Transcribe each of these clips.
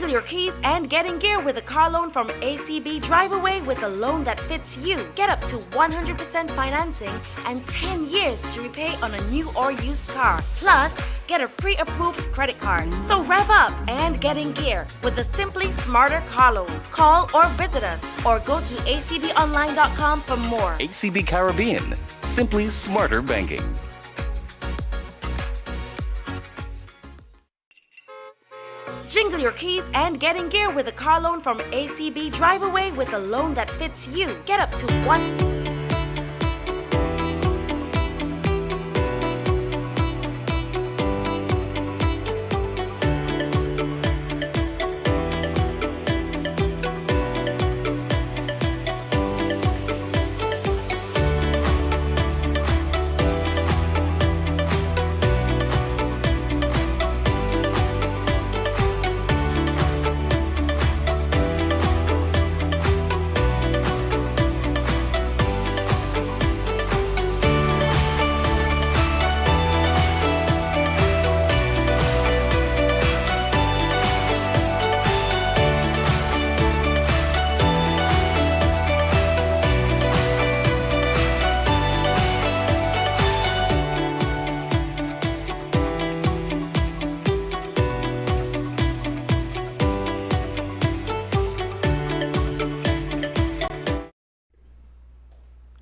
Jingle your keys and get in gear with a car loan from ACB. Drive away with a loan that fits you. Get up to 100% financing and 10 years to repay on a new or used car. Plus, get a pre-approved credit card. So rev up and get in gear with the Simply Smarter car loan. Call or visit us or go to acbonline.com for more. ACB Caribbean, simply smarter banking. Jingle your keys and get in gear with a car loan from ACB. Drive away with a loan that fits you. Get up to one.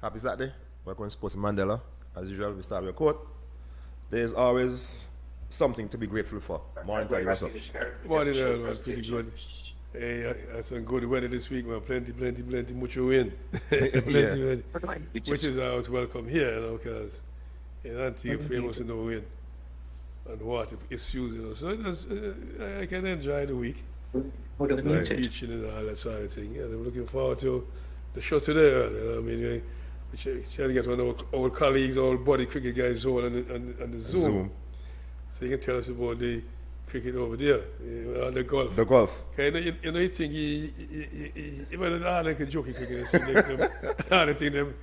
Happy Saturday. Welcome to Sports Mandela. As usual, we start with a quote. There's always something to be grateful for. Morning, tell you what's up. Morning, man. Pretty good. Hey, I had some good weather this week, man. Plenty, mucho wind. Plenty, which is always welcome here, you know, because in Antigua, famous in the wind and water issues, you know. So it was, I can enjoy the week. Nice beaching and all that sort of thing. Yeah, I'm looking forward to the show today, you know what I mean? We're trying to get one of our colleagues, our buddy cricket guys on the Zoom. So you can tell us about the cricket over there, the golf. The golf. Okay, you know, you think he might not like a jokey cricket, I think them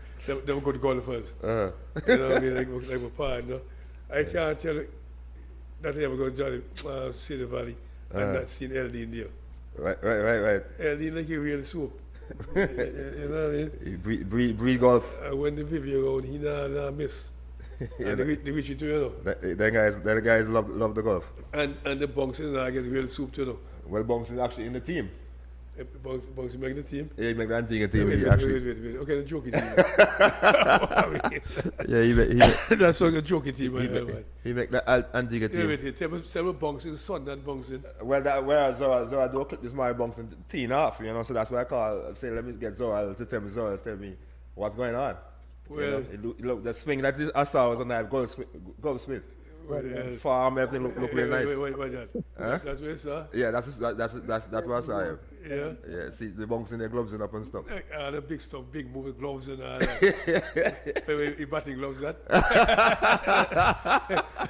good golfers. You know what I mean, like my partner. I can't tell you that I ever go to Johnny, Cedar Valley, and not seen LD in there. Right. LD like a real soup. You know what I mean? Breed golf. When the video around, he not miss. And the Richie too, you know. That guys love the golf. And the bouncing, I get real soup too, you know. Well, Bonks is actually in the team. Bonks make the team? Yeah, he make the Antigua team. Wait. Okay, the jokey team. Yeah, he make That's what the jokey team, man. He make the Antigua team. Wait. Tell me bouncing, son, not bouncing. Well, Zora do a clip this my Bonks and teen off, you know, so that's why I call, say, let me get Zora to tell me what's going on. Well, you know, look, the swing that I saw was on that Goldsmith. Farm, everything look really nice. Wait, huh? That's what you saw? Yeah, that's what I saw. Yeah. See the bunks in their gloves and up and stuff. The big stuff, big moving gloves and all that. Wait, batting gloves, that?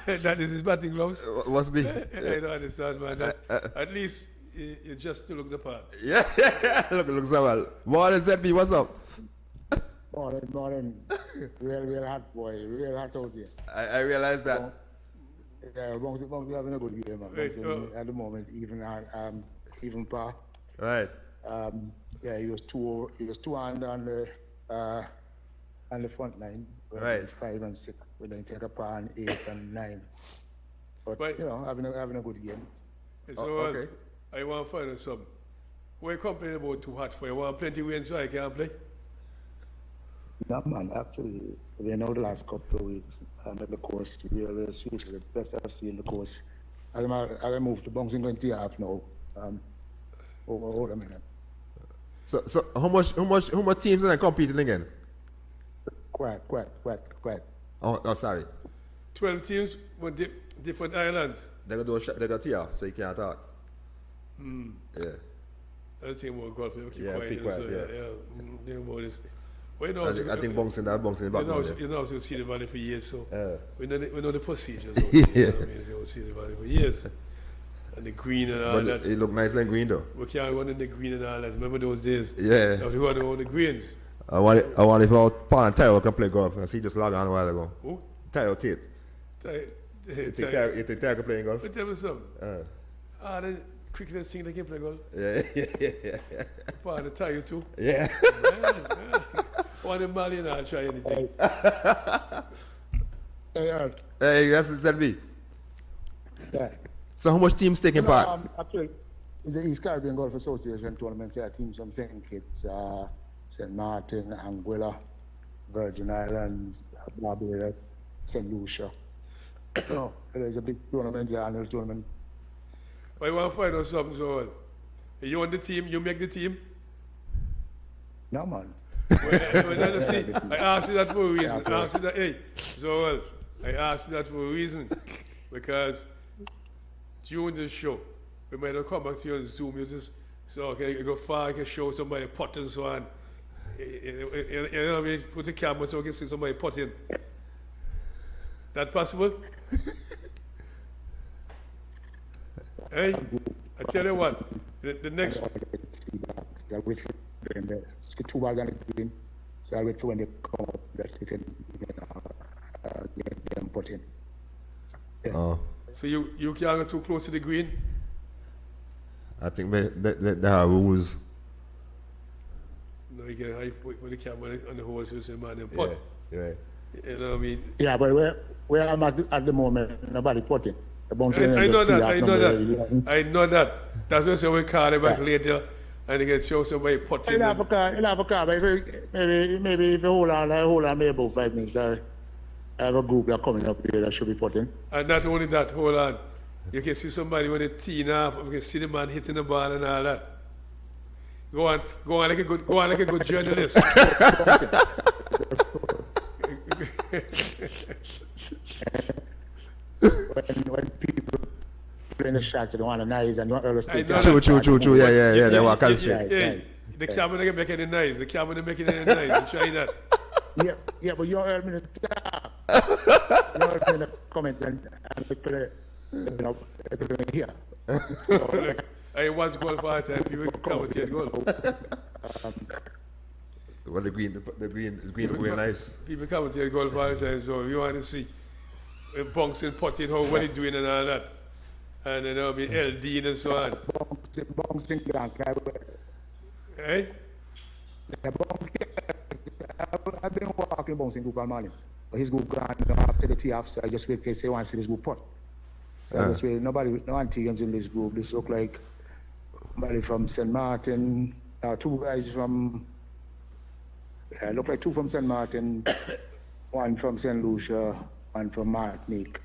That is his batting gloves? Must be. I don't understand, man. At least you just to look the part. Yeah, look so well. Morning, ZB, what's up? Morning. Real hot, boy. Real hot out here. I realized that. Yeah, Bonks having a good game, man. At the moment, even par. Right. Yeah, he was two on the front line. Right. 5 and 6. We then take a par on 8 and 9. But you know, having a good game. So okay. I want to find out something. What you complaining about too hot for? You want plenty of rain so I can't play? No, man, actually, we know the last couple of weeks at the course, really, the best I've seen the course. I moved the bunks in 20 half now. Hold a minute. So how much teams are they competing again? Quite. Oh, sorry. 12 teams with different islands. They got tee off, so you can't talk. Yeah. I think more golf. Keep quiet. Yeah. More this. Well, you know, I think bunks in the back. You know, so see the valley for years, so we know the procedures. Yeah. You know what I mean? So we see the valley for years. And the green and all that. It look nice and green though. We can't run in the green and all that. Remember those days? Yeah. We run on the greens. I want if our partner Tyrell can play golf. I see just logged on a while ago. Who? Tyrell Tate. You think Tyrell can play golf? Let me tell you something. cricketers think they can play golf. Yeah. Part of the tie you too. Yeah. One in Mali and I'll try anything. Hey, that's ZB. Yeah. So how much teams taking part? Actually, it's the East Caribbean Golf Association tournament. There are teams from St. Kitts, St. Martin, Anguilla, Virgin Islands, Barbados, St. Lucia. So there's a big tournament, the annual tournament. I want to find out something, so you on the team, you make the team? No, man. Well, see, I asked you that for a reason. I asked you that, hey, so I asked you that for a reason. Because during the show, we might not come back to you on Zoom, you just, so okay, you go far, you can show somebody pot and so on. You know, we put the camera so we can see somebody potting. That possible? Hey, I tell you what, the next. I'll wait for them. Skip 2 balls on the green. So I'll wait for when they come up that they can get them put in. Yeah. Oh, So you can't go too close to the green? I think there are rules. No, you can I put the camera on the hole so you see man and pot. Yeah. You know what I mean? Yeah, but where I'm at the moment, nobody putting. The bounce I know that. I know that. That's why I say we call it back later and they can show somebody potting. He'll have a car, but maybe if you hold on maybe about 5 minutes. I have a group that are coming up here that should be putting. And not only that, hold on. You can see somebody with a tee off, you can see the man hitting the ball and all that. Go on like a good journalist. when people playing the shots, they don't want to nice and don't early stage. True. Yeah. They walk on straight. Hey, the camera don't make any noise. The camera don't make any noise. You try that. Yeah, but you heard me in the top. You heard me in the comment and they play, here. So, I watch golf all the time. People commentate golf. Well, the green going nice. People commentate golf all the time. So if you want to see bouncing, potting, how well he's doing and all that. And then there'll be LD and so on. bouncing ground. Hey? I've been walking bouncing group all morning. But his group gone after the tee off, so I just wait to say want to see this group pot. So I just wait, no Antiguans in this group. This look like somebody from St. Martin, 2 guys from, look like 2 from St. Martin, 1 from St. Lucia, 1 from Martinique.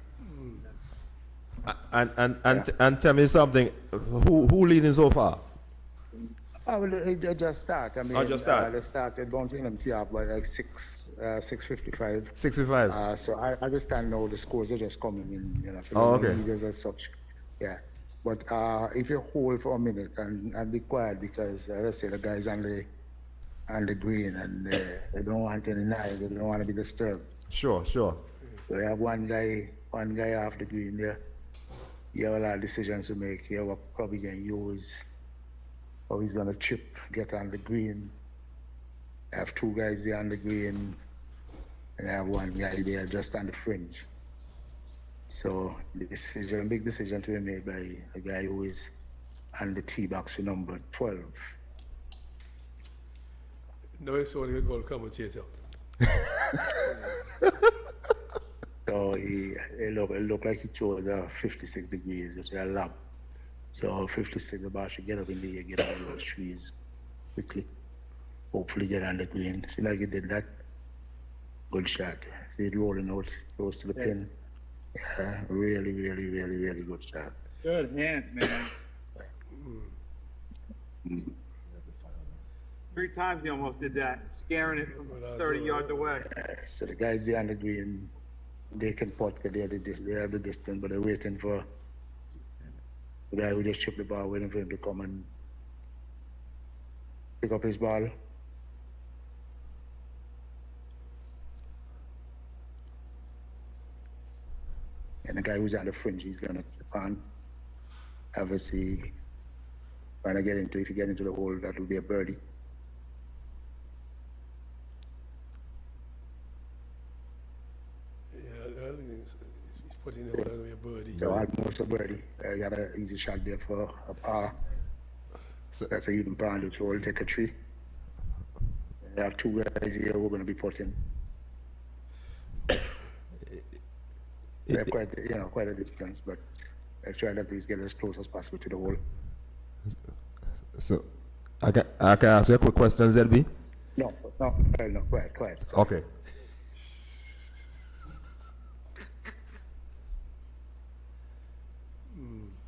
And tell me something, who leading so far? Well, they just start. I mean, just start. They started bouncing them tee off by like 6:55. 6:55. So I understand now the scores are just coming in, you know. So okay. leaders as such, yeah. But if you hold for a minute and be quiet, because as I say, the guys on the green and they don't want any noise, they don't want to be disturbed. Sure. So you have one guy off the green there. You have a lot of decisions to make. You have what probably can use, or he's gonna chip, get on the green. I have 2 guys there on the green, and I have 1 guy there just on the fringe. So the big decision to be made by a guy who is on the tee box for number 12. No, it's only a goal commentator. So it looked like he chose 56 degrees, which is a lap. So 56, the ball should get up in the air, get out of those trees quickly. Hopefully get on the green. See like he did that. Good shot. See it rolling out close to the pin. Yeah, really good shot. Good hands, man. 3 times he almost did that, scaring it from 30 yards away. So the guys there on the green, they can putt because they have the distance, but they're waiting for the guy who just chipped the ball, waiting for him to come and pick up his ball. And the guy who's on the fringe, he's gonna chip on. Obviously, trying to get into, if you get into the hole, that will be a birdie. Yeah, I think he's put in the hole and be a birdie. So almost a birdie. You got an easy shot there for a par. So, That's a even par, which will take a tree. There are two guys here who are going to be putting. They're quite a distance, but I try to at least get as close as possible to the hole. so I can ask you a quick question, ZB? No, quiet. Okay.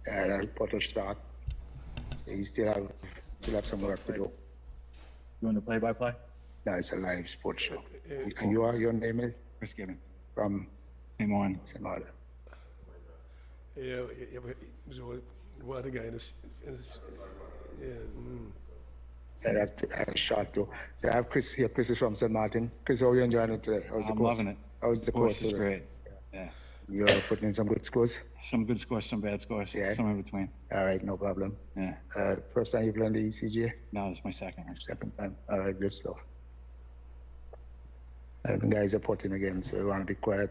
That'll put a start. He still have some work to do. You want to play-by-play? No, it's a live sports show. Eh, And your name is Chris Gibbons. from Same one. St. Martin. Yeah, so what the guy in this yeah. That's short too. So I have Chris here. Chris is from St. Martin. Chris, how are you enjoying it today? How's the I'm course? loving it. How's the Course course is today? great. Yeah. You're putting in some good scores? Some good scores, some bad scores, Yeah. some in between. All right, no problem. Yeah. First time you've learned the ECG? No, it's my second one. Second time. All right, good stuff. The guys are putting again, so we want to be quiet.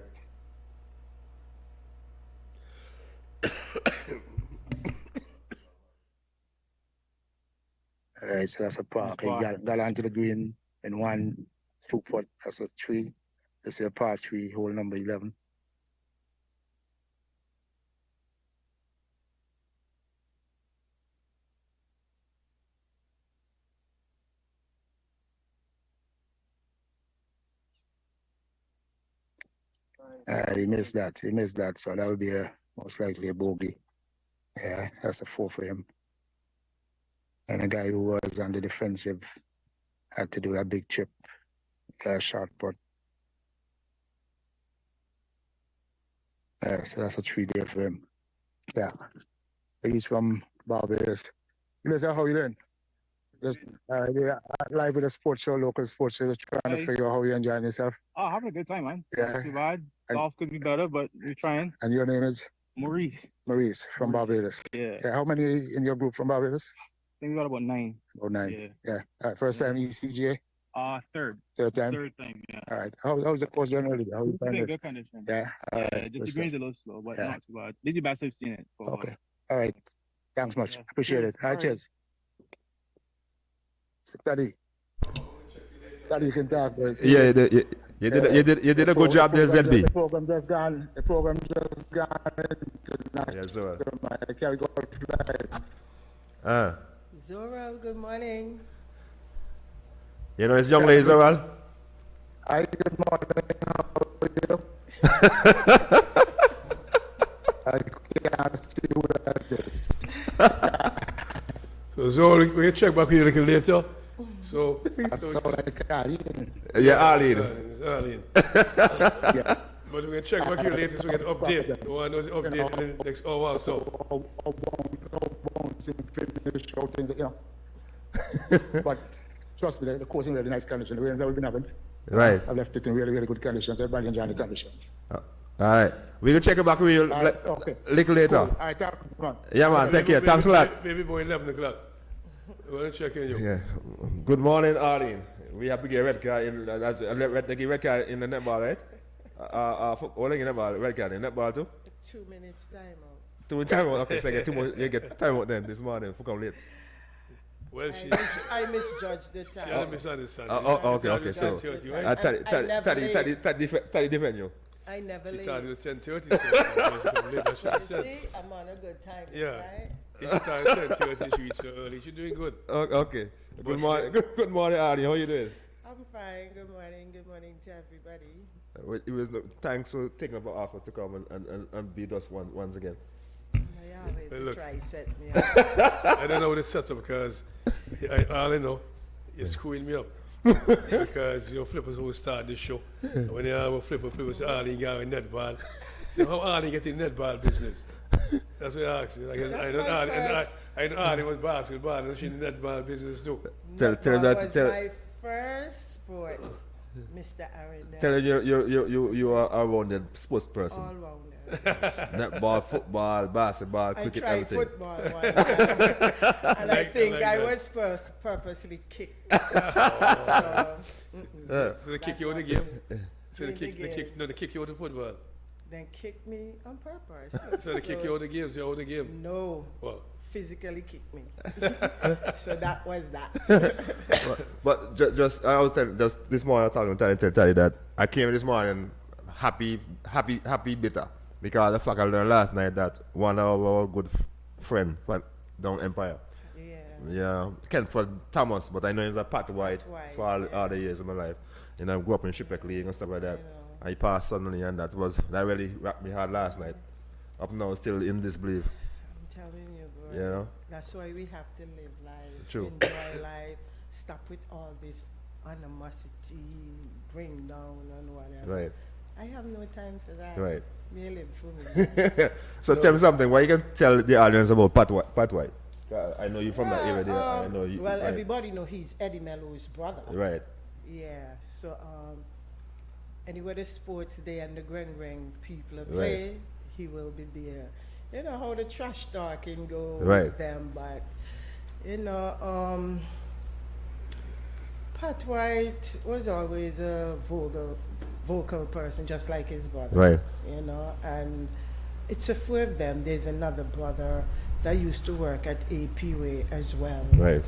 All right, so that's a par. Okay, you got onto the green in 1 2 putt. That's a 3. This is a par 3, hole number 11. He missed that. So that would be most likely a bogey. Yeah, that's a 4 for him. And a guy who was on the defensive had to do a big chip, short putt. So that's a 3 there for him. Yeah. He's from Barbados. Listen, how you doing? Just live with a sports show, local sports show, just trying to figure out how you're enjoying yourself. Oh, having a good time, man. Yeah. Not too bad. And- Golf could be better, but we're trying. And your name is Maurice. from Barbados. Yeah. Yeah, how many in your group from Barbados? I think we got about 9. Oh, 9. Yeah. All right, first time ECGA, Third. third time. Third time, yeah. All right. How's the course generally? How you It's find in it? good condition. Yeah. All right. Just good the stuff. green's a little slow, but Yeah. not too bad. This is the best I've seen it for a while. Okay. All right. Thanks much. Yeah. Appreciate Cheers. it. All right, All right. cheers. Daddy, you can talk. But Yeah, you did a good job there, ZB. The program just gone. Into Yes, sir. I can't go fly. Zoral, good morning. You know this young lady, Zoral? Hi, good morning. How are you? I can't see who that is. So we can check back with you a little later. So That's all I can. Yeah, Arlene. It's Arlene. Yeah. But we can check back here later so we get update. We want to know the update in the next hour or so. How finish how things, But trust me, the course in really nice condition. The rain that we've been having, Right. I've left it in really, really good condition. Everybody enjoying the conditions. All right. We can check it back with you All right, okay. little later. All right, come on. Yeah, man. Take care. Thanks a lot. Maybe by 11 o'clock. We want to check in you. Yeah. Good morning, Arlene. We have to get a red card in. Red card in the netball, right? Football in netball. Red card in netball too. 2 minutes time out. 2 minutes time out. Okay, so you get 2 more. You get time out then this morning. For come late. Well, she I misjudged the time. had a misunderstanding. Okay. So, 10:30, right? 30 different you. I never She leave. thought it was 10:30. So she come late, that's what You she said. see, I'm on a good time. Yeah. Right? She thought it was 10:30. She reached so early. She's doing good. Okay. Good morning. Good morning, Arlene. How you doing? I'm fine. Good morning. Good morning to everybody. It was thanks for taking up our offer to come and beat us once again. I always Hey, look. try set me up. I don't know what it's set up because all I know is screwing me up. Because Flippers will start the show. And when you have a Flipper say, Arlie got in netball. So how Arlie get in netball business? That's what I asked you. Like, I know Arlie was basketball and she in netball business too. Tell him Netball that. was my first sport, Mr. Aaron. Tell him you are a rounded sports person. All rounder. Netball, football, basketball, I cricket, tried everything. football once, and I think like I that. was purposely kicked. So they kick you out of the game. So In the game. they kick you out of football. then kicked me on purpose. So they kick you out of the game, so you out of the game. No, Well, physically kicked me. So that was that. But just I was telling just this morning I was talking to tell you that I came this morning happy bitter because the fact I learned last night that one of our good friend went down Empire. Yeah, Kenford Thomas, but I know he's a Pat White for all the years of my life. You know, I grew up in Shipwreck League and stuff like that. I passed suddenly, and that really wrapped me hard last night. Up now, still in disbelief. I'm telling you, bro. You know? That's why we have to live life, True. enjoy life, stop with all this animosity, bring down and whatever. Right. I have no time for that. Right. Me live for me. So tell me something. What you can tell the audience about Pat White? I know you from that area there. I know you. Well, right. everybody know he's Eddie Mello's brother. Right. Yeah. So anywhere the sports day and the Greng people play, he will be there. You know how the trash talking go with them, but you know, Pat White was always a vocal person, just like his brother. Right. You know, and it's a few of them. There's another brother that used to work at APWay as well. Right.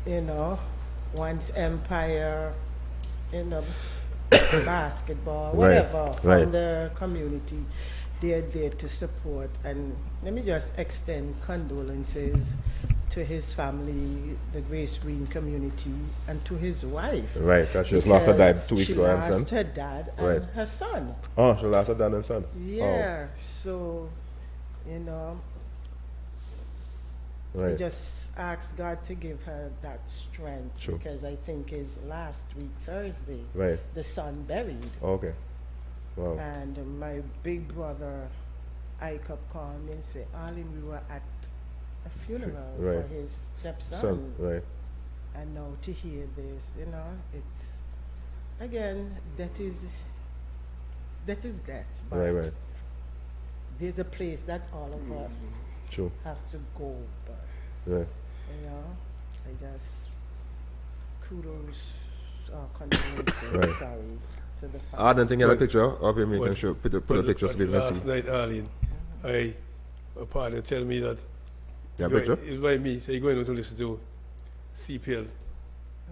You know, once Empire, you know, basketball, whatever, from the community, they're there to support. And let me just extend condolences to his family, the Grace Green community, and to his wife. Right, because she just lost her dad 2 weeks ago. She lost her dad and her son. Oh, she lost her dad and son. Yeah, so, you know, I just ask God to give her that strength. True. Because I think it's last week, Thursday, the son buried. Okay. Wow. And my big brother, Ike up called me and said, Arlene, we were at a funeral for his stepson. Right. And now to hear this, you know, it's, again, that is death. But there's a place that all of us have to go. But, you know, I just kudos or condolences, sorry, to the family. I don't think you have a picture of him. You can put a picture so people can see. Last night, Arlene, my partner tell me that yeah, picture? He invite me, so he's going to listen to CPL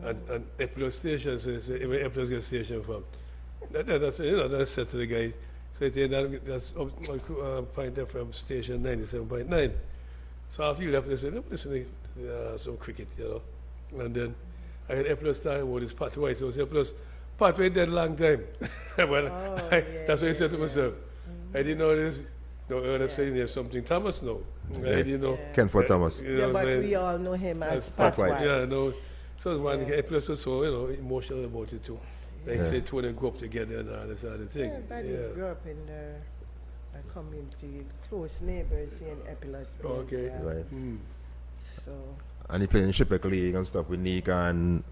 and Eplos station, so where Eplos get station from. That's, you know, that's said to the guy. So that's Point FM station 97.9. So after he left, they said, let me listen to some cricket, you know. And then I had Eplos talking about this Pat White, so I said, Eplos, Pat played that long time. That's what I said to myself. I didn't know this. No, I saying there's something. Thomas, no. I didn't know. Kenford Thomas. You know but we all know him as Pat White. Yeah, no. So one Eplos was so, you know, emotional about it too. Like you say, two of them grew up together and all this other thing. Everybody grew up in the community, close neighbors here in Epilos. Okay. Right. So. And he played in Shipwreck League and stuff with Nick and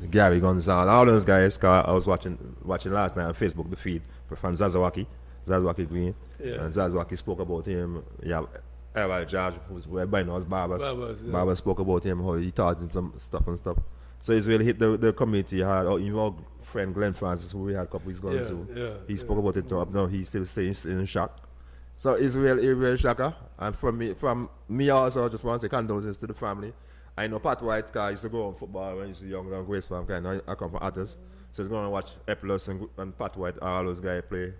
Gary Gonzalez, all those guys. Cause I was watching last night on Facebook the feed from Zazawaki Green. Yeah. And Zazawaki spoke about him. Yeah, Errol George, who's by now is Barbers. Barbers spoke about him, how he taught him some stuff and stuff. So he's really hit the community hard. Oh, you know, friend Glenn Francis, who we had a couple weeks ago, he spoke about it too. Up now, he's still staying in shock. So it's really shocker. And from me also, I just want to say condolences to the family. I know Pat White, because I used to go on football when I used to be young and Grace Farm. I come from Athens. So he's going to watch Eplos and Pat White, all those guys play.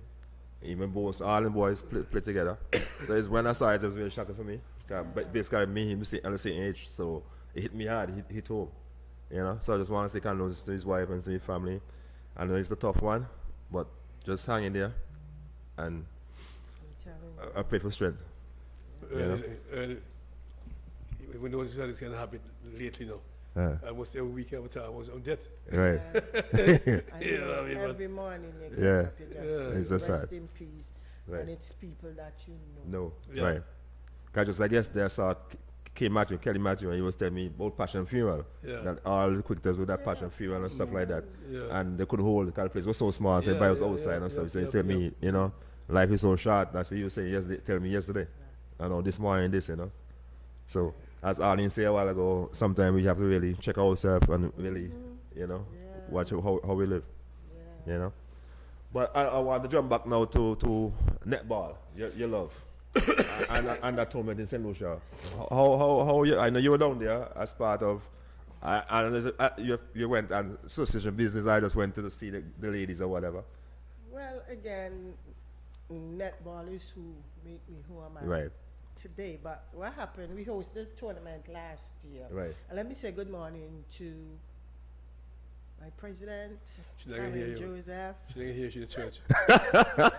Even both, all the boys play together. So it's when I saw it, it was really shocking for me. But basically, me and him on the same age. So it hit me hard, it hit home. You know, so I just want to say condolences to his wife and to his family. I know it's a tough one, but just hang in there and I pray for strength. We know this kind of happen lately now. Almost every week every time I was on death. Right. You know, every morning you get up, you just rest in peace. And it's people that you know. Right. Because just like yesterday I saw Kelly Matthew, and he was telling me about Passion Funeral. That all the cricketers with that Passion Funeral and stuff like that. And they couldn't hold the place was so small, so everybody was outside and stuff. So he tell me, you know, life is so short. That's what you were saying yesterday, tell me yesterday. I know this morning this, you know. So as Arlene said a while ago, sometimes we have to really check ourselves and really, you know, watch how we live. You know. But I want to jump back now to netball, you love, and that tournament in St. Lucia. How you, I know you were down there as part of, and you went and association business. I just went to see the ladies or whatever. Well, again, netball is who make me who am I Right. today. But what happened? We hosted a tournament last year. Right. And let me say good morning to my president, She not gonna hear Aaron you. Joseph, She didn't hear she in the church.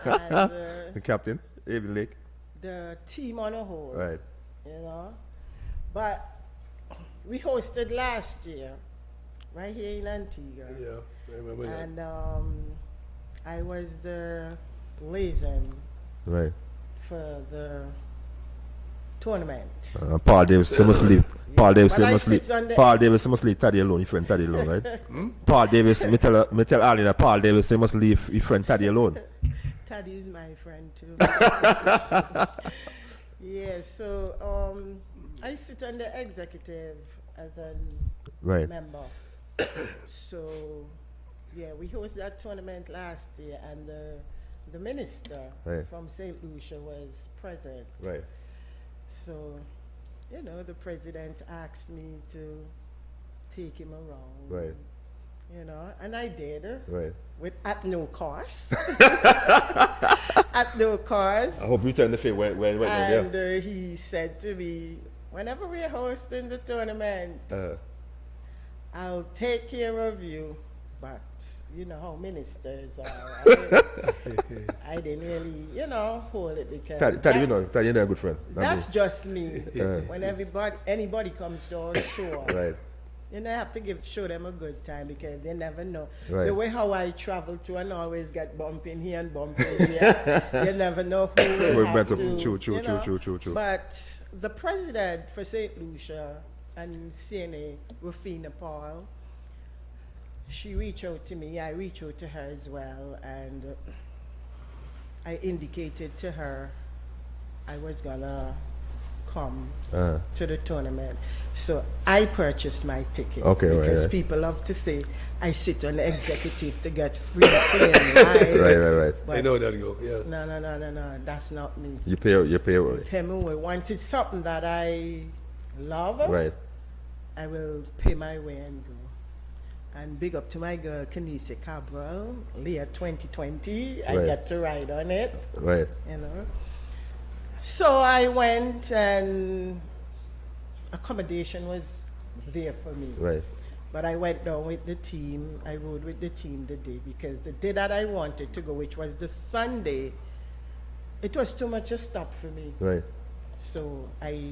and The captain, Evan Lake. the team on a whole. Right. You know, but we hosted last year, right here in Antigua, Yeah, I remember that. and I was the liaison Right. for the tournament. Paul Davis must leave. Paul Davis But I must leave. sit on the- Paul Davis must leave Taddy alone. Your friend Taddy alone, right? Paul Davis, me tell Ali that Paul Davis must leave your friend Taddy alone. Taddy is my friend too. Yeah, so I sit on the executive as a Right. member. So yeah, we hosted that tournament last year, and the minister Right. from St. Lucia was present. Right. So, you know, the president asked me to take him around. Right. You know, and I did. Right. At no cost. At no cost. I hope you turn the favor when And there. he said to me, whenever we're hosting the tournament, I'll take care of you, but you know how ministers are. I didn't really, you know, hold it because Taddy, you know, Taddy, you're a good friend. that's just me. When anybody comes to our show, Right. you know, I have to show them a good time because they never know. Right. The way how I travel to and always get bumping here and bumping here, you never know who will We're have meant to, to- true, you know. true. But the president for St. Lucia and CNA, Rufina Paul, she reached out to me. I reached out to her as well, and I indicated to her I was gonna come to the tournament. So I purchased my ticket. Okay, right, because right. people love to say I sit on the executive to get free plane ride. Right. But I know that go, yeah. no, that's not me. You pay. Pay me away. Once it's something that I love, Right. I will pay my way and go. And big up to my girl, Kenise Cabral, Leah 2020. I Right. get to ride on it, Right. you know. So I went, and accommodation was there for me. Right. But I went down with the team. I rode with the team the day, because the day that I wanted to go, which was the Sunday, it was too much a stop for me. Right. So I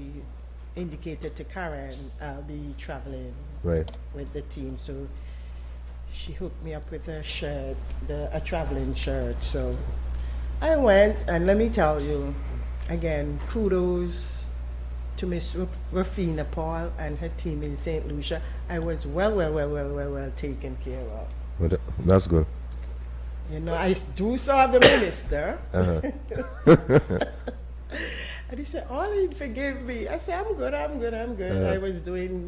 indicated to Karen I'll be traveling Right. with the team. So she hooked me up with a shirt, a traveling shirt. So I went, and let me tell you, again, kudos to Miss Rufina Paul and her team in St. Lucia. I was well taken care of. Well, that's good. You know, I do saw the minister. And he said, "Oh, he'd forgive me." I said, I'm good.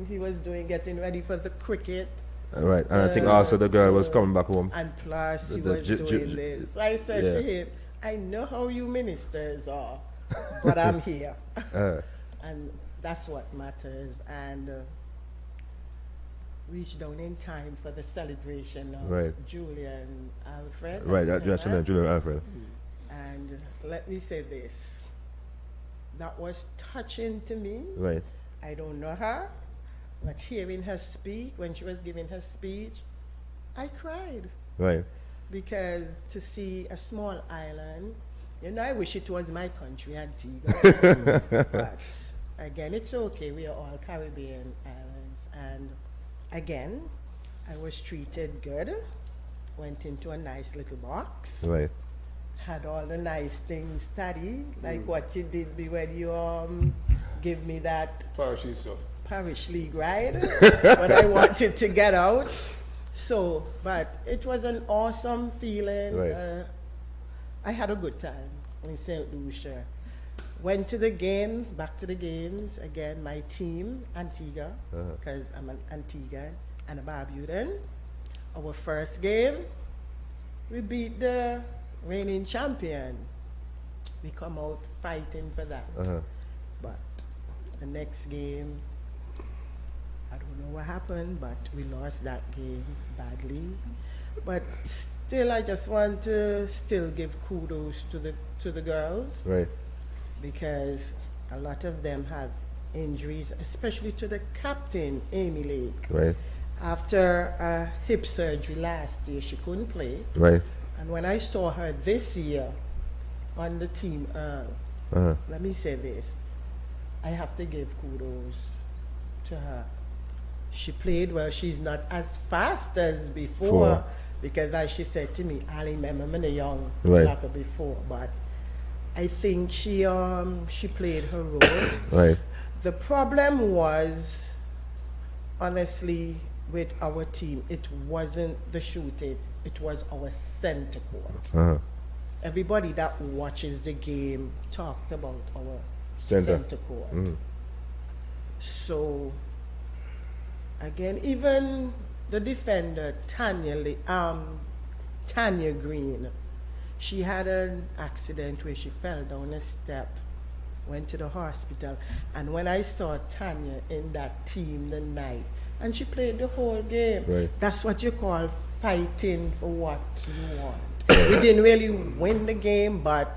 He was getting ready for the cricket. Right. And I think also the girl was coming back home. And plus, he The was doing this. So I said to him, I know how you ministers are, but I'm here. And that's what matters. And reached down in time for the celebration of Julia and Alfred. Right. That's your name, Julian Alfred. And let me say this. That was touching to me. Right. I don't know her, but hearing her speak, when she was giving her speech, I cried. Right. Because to see a small island, you know, I wish it was my country, Antigua. But again, it's okay. We are all Caribbean islands. And again, I was treated good. Went into a nice little box. Right. Had all the nice things studied, like what you did me when you give me that Parish League ride when I wanted to get out. So, but it was an awesome feeling. Right. I had a good time in St. Lucia. Went to the game, back to the games. Again, my team, Antigua, because I'm an Antiguan and a Barbudan. Our first game, we beat the reigning champion, we come out fighting for that. But the next game, I don't know what happened, but we lost that game badly. But still, I just want to still give kudos to the girls, Right. because a lot of them have injuries, especially to the captain, Amy Lake. Right. After a hip surgery last year, she couldn't play. Right. And when I saw her this year on the team, let me say this, I have to give kudos to her. She played well. She's not as fast as before, because as she said to me, I remember me young like her before, but I think she played her role. Right. The problem was, honestly, with our team, it wasn't the shooting, it was our center court. Everybody that watches the game talked about our center court. So, again, even the defender, Tanya Green, she had an accident where she fell down a step, went to the hospital, and when I saw Tanya in that team the night, and she played the whole game. Right. That's what you call fighting for what you want. We didn't really win the game, but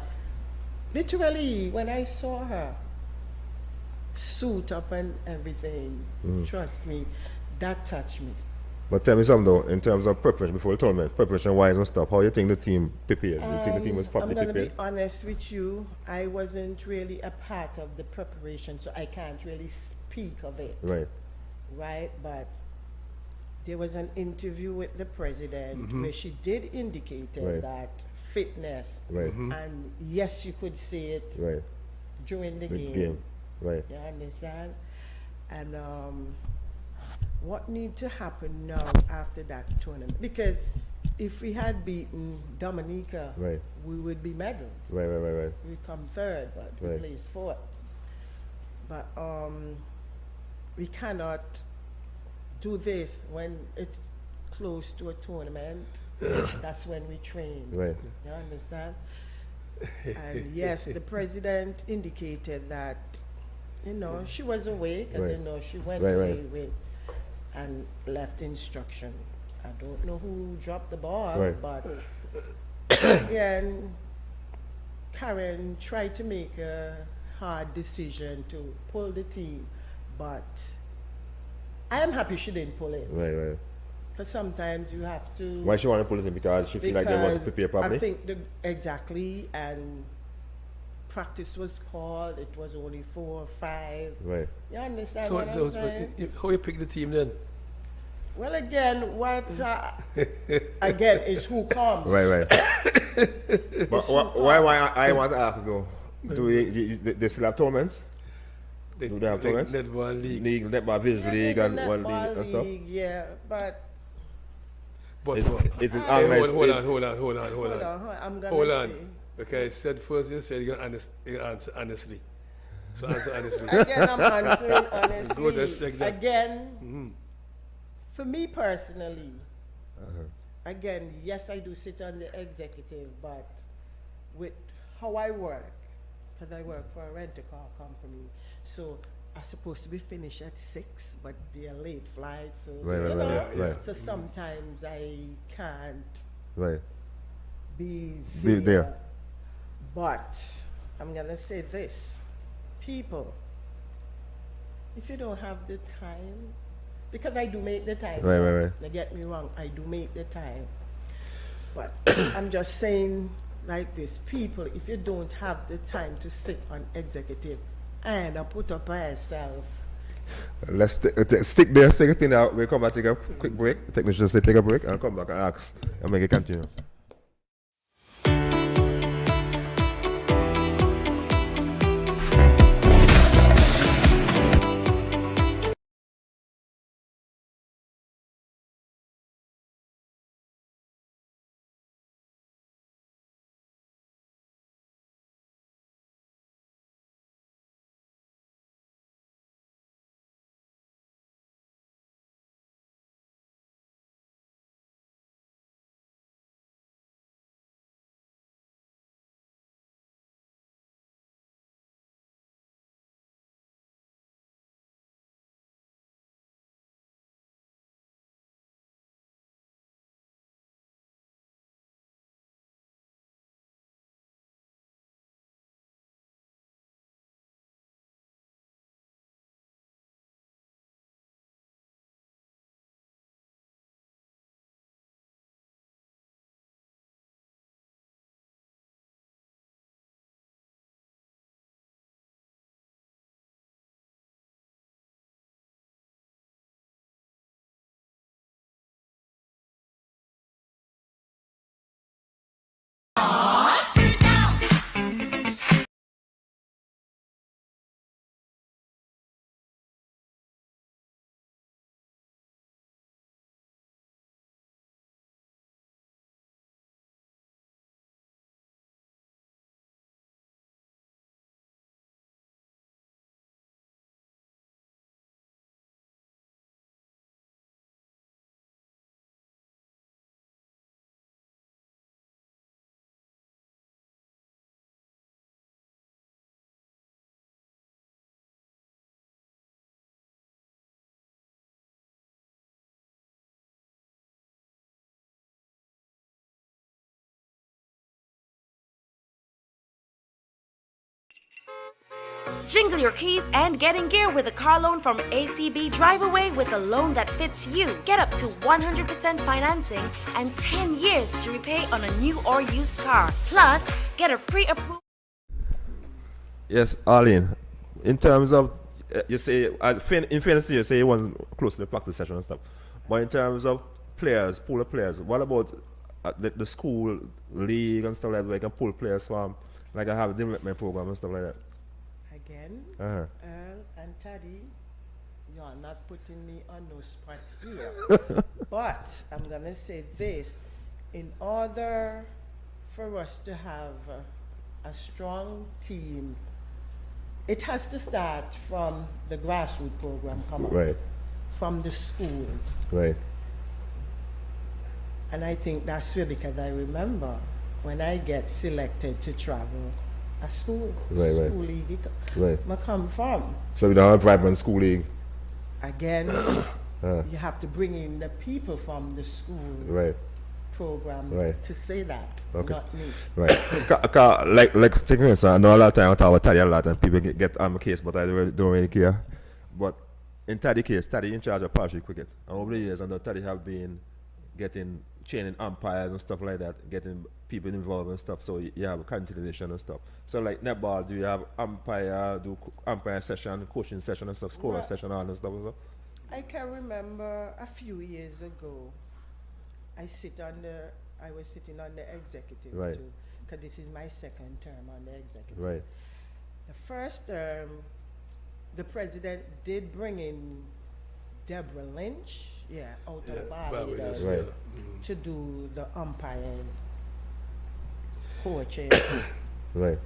literally when I saw her suit up and everything, trust me, that touched me. But tell me something though, in terms of preparation before the tournament, preparation wise and stuff, how you think the team prepared? You think the team was properly I'm going to prepared? be honest with you, I wasn't really a part of the preparation, so I can't really speak of it. Right, but there was an interview with the president where she did indicate that fitness, and yes, you could see it during the game. Right. You understand? And what needs to happen now after that tournament? Because if we had beaten Dominica, we would be medaled. Right. We'd come third, but we placed fourth. But we cannot do this when it's close to a tournament. That's when we train. Right. You understand? And yes, the president indicated that, you know, she was away, because, you know, she went away with and left instruction. I don't know who dropped the ball, but again, Karen tried to make a hard decision to pull the team, but I am happy she didn't pull it. Right. Because sometimes you have to. Why she want to pull it in? Because she feel like they wasn't prepared properly? I think exactly, and practice was called, it was only 4 or 5. Right. You understand So, what I'm saying? how you pick the team then? Well, again, what again is who comes. Right. But why I want to ask though? They still have tournaments? Do they have tournaments? Netball league. Netball Village League and World League Netball and stuff? league, yeah, but Is it organized? Hold on. I'm gonna Hold on. say. Okay, I said first you said you're gonna answer honestly. So answer honestly. Again, I'm answering honestly. Good, respect that. Again, for me personally, again, yes, I do sit on the executive, but with how I work, because I work for a rent-a-car company, so I'm supposed to be finished at 6, but they're late flights, so, Right. so sometimes I can't Be be there. But I'm gonna say this, people, if you don't have the time, because I do make the time. Right. Don't get me wrong, I do make the time. But I'm just saying like this, people, if you don't have the time to sit on executive and put up by yourself. Let's stick there, take a pin out. We'll come back, take a quick break. Technician say take a break and come back and ask and make it continue. Jingle your keys and get in gear with a car loan from ACB. Drive away with a loan that fits you. Get up to 100% financing and 10 years to repay on a new or used car. Plus, get a pre-approved. Yes, Arlene. In terms of, you say, in fairness to you, say you wasn't close to the practice session and stuff. But in terms of players, pool of players, what about the school league and stuff like that, where you can pull players from, like I have a development program and stuff like that? Again, Uh-huh. Earl and Taddy, you're not putting me on no spot here. But I'm going to say this. In order for us to have a strong team, it has to start from the grassroots program, Right. from the schools. Right. And I think that's really because I remember when I get selected to travel, a school Right. league Right. I come from. So we don't have vibrant school league. Again, you have to bring in the people from the school Right. program Right. to say that, Okay. not me. Right. like taking this, I know a lot of time I talk about Taddy a lot and people get on my case, but I don't really care. But in Taddy case, Taddy in charge of Parish cricket. And over the years, I know Taddy have been getting training umpires and stuff like that, getting people involved and stuff. So you have continuation and stuff. So like netball, do you have umpire session, coaching session and stuff, scorer session, all that stuff and stuff? I can remember a few years ago, I was sitting on the executive Right. too, because this is my second term on the executive. Right. The first term, the president did bring in Deborah Lynch, out of Barbados, Right. to do the umpires coaching. Right.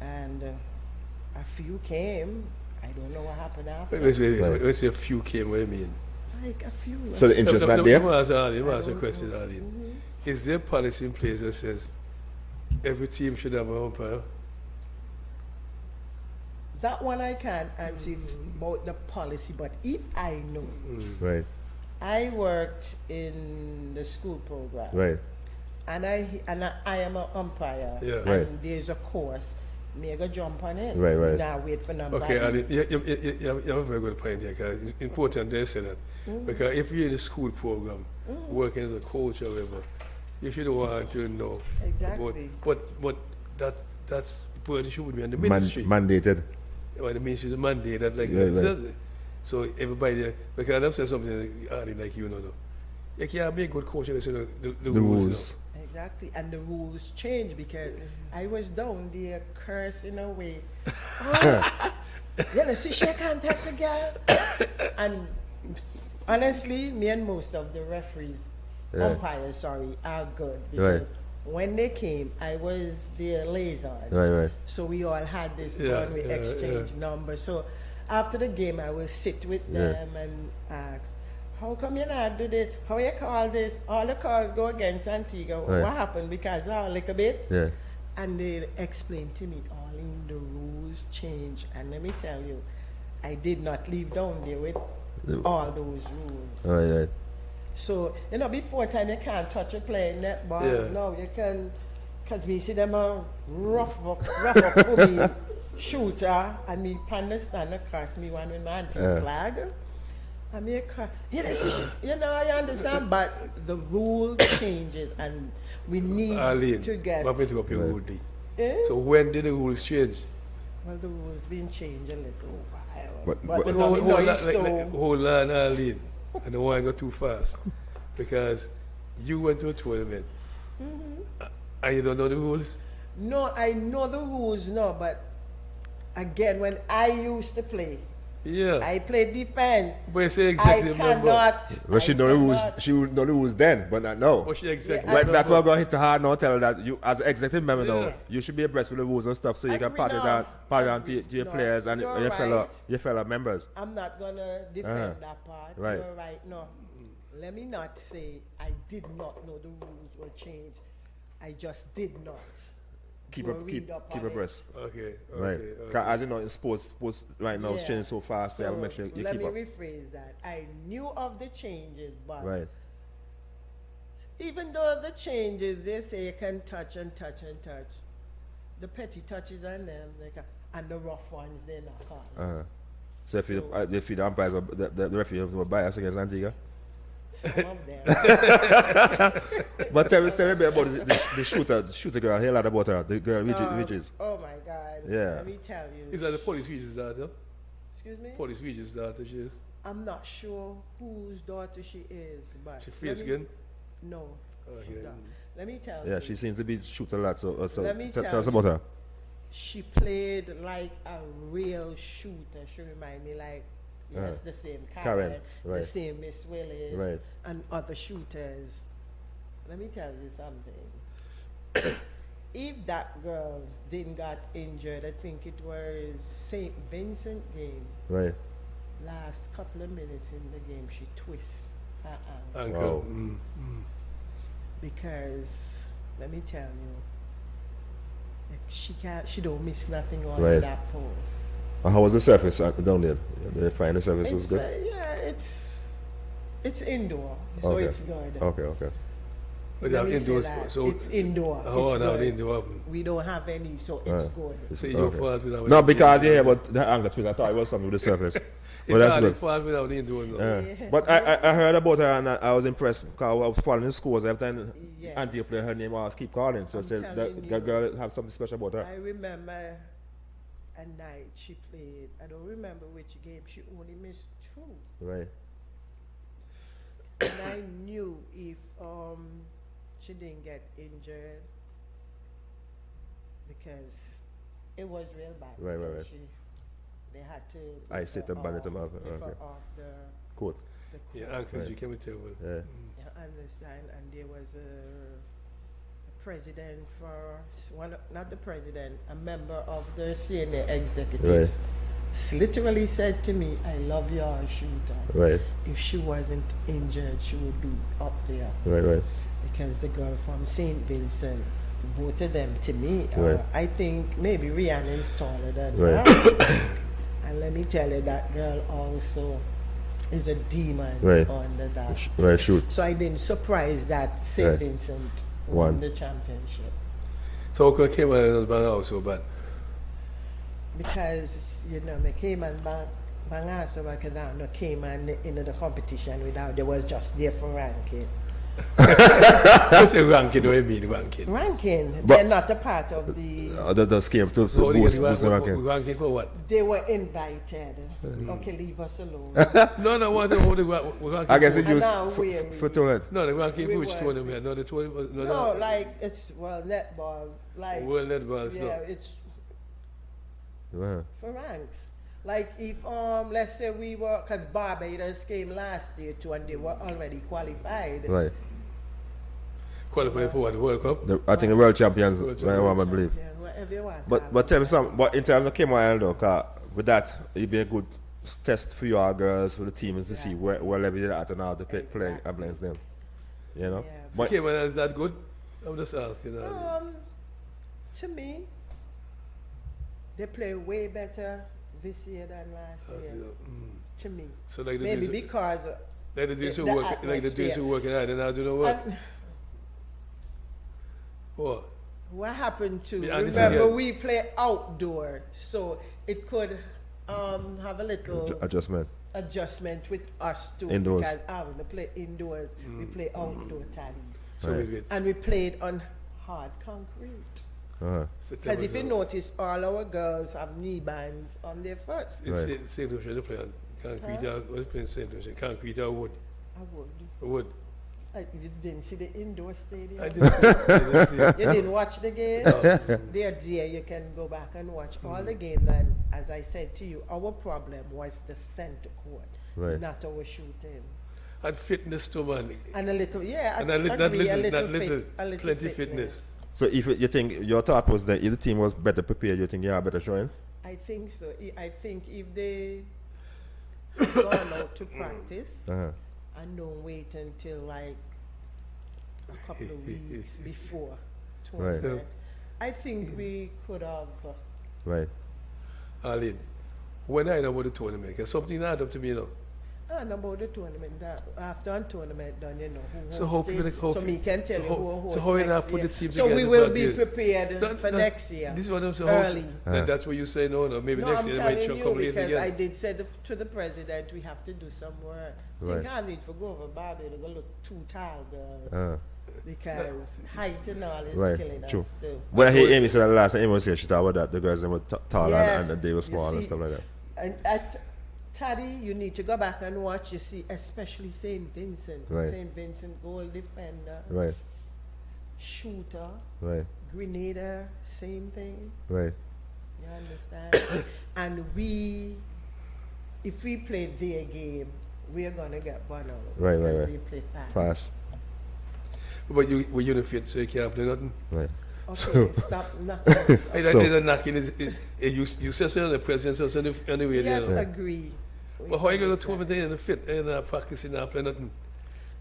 And a few came. I don't know what happened after. Let's say a few came, what do you mean? Like a few. So the interest not there? Let me ask a question, Arlene. Is there a policy in place that says every team should have an umpire? That one I can't answer about the policy, but if I know, Right. I worked in the school program, Right. and I am an umpire, Yeah. and Right. there's a course. Me go jump on it. Right. Now wait for number. Okay, Arlene, you have a very good point there, because it's important they say that. Because if you're in a school program, working as a coach or whatever, you should want to know. Exactly. But that's the burden should be on the ministry. Mandated. Well, the ministry is a mandate that like Yeah, that. right. So everybody, because I've said something, Arlene, like you know, you can't be a good coach unless you know the rules. Exactly, and the rules change because I was down there cursing away. Oh, you know, see, she can't take the girl. And honestly, me and most of the referees, umpires, are good because when they came, I was their liaison. Right. So we all had this fun, we exchange numbers. So after the game, I will sit with them and ask, how come you not do this? How you call this? All the calls go against Antigua. Right. What happened? Because a little bit. Yeah. And they explained to me, all in the rules change. And let me tell you, I did not leave down there with all those rules. Right. So, before time you can't touch a play netball. Yeah. Now you can, because me see them rough up for me shooter, and me understand across me one with my anti-flag. I mean, I understand, but the rule changes, and we need Arlene, to get. what happened to your rule? Eh? So when did the rules change? Well, the rules been changed a little while. But- But but- Hold on, Arlene. I don't want to go too fast. Because you went to a tournament. And you don't know the rules? No, I know the rules now, but again, when I used to play, Yeah. I played defense. But you say I executive member. cannot. Well, she I know the rules. cannot. She would know the rules then, but not now. But she executive Yeah, Right, that's why I'm member. gonna hit hard now. Tell her that you, as an executive member, now, Yeah. you should be abreast with the rules and stuff, so you can Agree pass it now. down to your No, players and you're your fellow right. members. I'm not gonna defend that part. Right. You're right. No, let me not say I did not know the rules were changed. I just did not. Keep Go read keep up keep on it. abreast. Okay. Right. Okay. 'Cause as you know, in sports right now it's Yeah. changing so fast. So you have to make sure you let keep me up. rephrase that. I knew of the changes, but Right. even though the changes, they say you can touch and touch and touch, the petty touches and them, and the rough ones, they're not called. So if the umpires, the referees were biased against Antigua. Some of them. But tell me about the shooter girl. Hear a lot about her. The girl Regis. Oh my God. Yeah. Let me tell you. Is that the police regent's daughter? Excuse me? Police regent's daughter, she is. I'm not sure whose daughter she is, but. She fair skin? No. Okay. She's not. Let me tell you. Yeah, she seems to be shooting a lot. So Let me tell tell us about her. She played like a real shooter. She remind me like, yes, the same Karen, right. the same Miss Willis, Right. and other shooters. Let me tell you something. If that girl didn't got injured, I think it was St. Vincent game. Right. Last couple of minutes in the game, she twists her ankle. Uncle. Wow. Because let me tell you, she don't miss nothing on Right. that post. How was the surface down there? They find the surface was good? It's indoor, so Okay. it's good. Okay. But Let they me have say indoors. that. So it's indoor. Oh, it's now good. the indoor. We don't have any, so it's good. So your Okay. fault without No, because yeah, but the angle twist, I thought it was something with the surface. But that's your good. fault without the indoors. No. But I heard about her and I was impressed because I was following the scores every time Yes. Auntie played her name, I was keep calling. So I I'm said telling that you. girl have something special about her. I remember a night she played. I don't remember which game. She only missed 2. Right. And I knew if she didn't get injured, because it was real bad. Right. because they had to I lift sit her and bandage them off- off, lift her okay. off the Cool. Yeah, court. uncles, Right. you came tell me. Yeah. You understand? And there was a president not the president, a member of the senior executive. Literally said to me, I love your shooter. Right. If she wasn't injured, she would be up there. Right. Because the girl from St. Vincent, both of them to me, Right. I think maybe Rihanna's taller than Right. her. And let me tell you, that girl also is a demon Right. under that. Right, shoot. So I didn't surprise that St. Right. Vincent Won. won the championship. So how came out of the house so bad? Because, me came and bang ass over Kadano came and into the competition without, they was just there for ranking. I say ranking, what do you mean ranking? Ranking, But- they're not a part of the, The scheme to So boost the we ranking. ranking for what? they were invited. Okay, leave us alone. No, what the ranking I guess for? it used now we're- for tournament. No, the ranking for we which were- tournament? No, the tournament. No, like it's netball, like World netball yeah, stuff. it's Wow. for ranks. Like if let's say we were, because Barbados came last year too, and they were already qualified. Right. Qualified for what? The World Cup? I think the world champions, World I believe. Yeah, whatever you want. But tell me something. But in terms of Kemal though, 'cause with that, it'd be a good test for your girls, for the teams to see where level they're at and how to play Exactly. against them. You know. Yeah. But Okay, well, is that good? I'm just asking. To me, they play way better this year than last year. To me, So like the maybe dudes- because Like the dudes who the work, like the dudes atmosphere. who working hard and I do know what? and What? what happened to Yeah, and this remember again- we play outdoor, so it could have a little adjustment. adjustment with us too. Indoors. Because we play indoors, we play outdoor time. So Right. wait. And we played on hard concrete. Uh-huh. Because if you notice, all our girls have knee bands on their foot. It's Right. same notion to play on concrete or was playing same notion, concrete or wood. I would. Wood. You didn't see the indoor stadium? I didn't see it. I didn't see it. You didn't watch the game? They're there, you can go back and watch all the games. And as I said to you, our problem was the center court, Right. not our shooting. And fitness too, man. And a little, yeah, I And not agree, little, a little, not little, fit, a little plenty fitness. So if you think your thought was that if the team was better prepared, you think you have better showing? I think so. I think if they had gone out to practice Uh-huh. and don't wait until like a couple of weeks before Right. tournament, I think we could have. Right. Arlene, when I know about the tournament, because something add up to me, you know. And about the tournament, after a tournament done, you know, who So hosts how it. how- So me can tell so you how- who hosts so how you next not put year. the team So we together will back be then? prepared for next year. This is what I'm saying. Early. That's what you say, no, maybe No, next I'm year they might telling you come late because again. I did say to the president we have to do some work. Right. Think I need to go over Barbie to go look too tall, girl. Because height and all is Right, killing true. us too. When I hear Amy say that last time, Amy was saying she talked about that, the girls them were tall Yes, and they were you small and see, stuff like that. And Taddy, you need to go back and watch. You see, especially Saint Vincent. Right. Saint Vincent, goal defender, Right, shooter, right, grenader, same thing. right. You understand? And if we play their game, we're gonna get one out. Right, because right. We play fast. Fast. But you don't fit, so you can't play nothing. Right. Okay, stop knocking. So- Knocking you say so on the president, so anyway. Yes, there. agree. But how you going to tournament and fit and practicing and play nothing?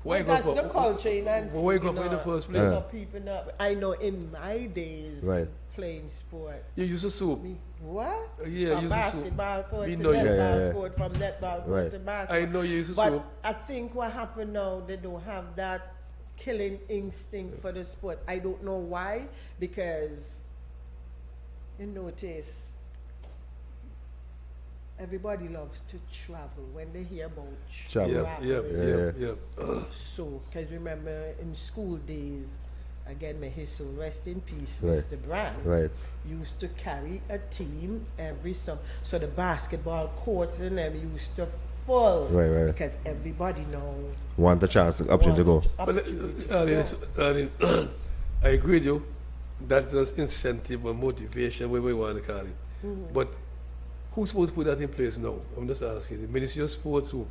Why you go That's for the culture in Antigua. why you go for in the first place? People not, I know in my days Right. playing sport. You used to soup. Me, what? Yeah, From you used to basketball court Me to know you. netball Yeah, yeah. court, from netball court Right. to basketball. I know you used to But soup. I think what happened now, they don't have that killing instinct for the sport. I don't know why, because you notice everybody loves to travel when they hear about Travel. Yeah. So, because remember in school days, again, may his soul rest in peace, Right. Mr. Brand Right. used to carry a team every summer. So the basketball courts and them used to full. Right. Because everybody knows. Want the chance, the option to go. But I agree with you. That's just incentive or motivation, whatever you want to call it. But who's supposed to put that in place now? I'm just asking. The Ministry of Sports, who?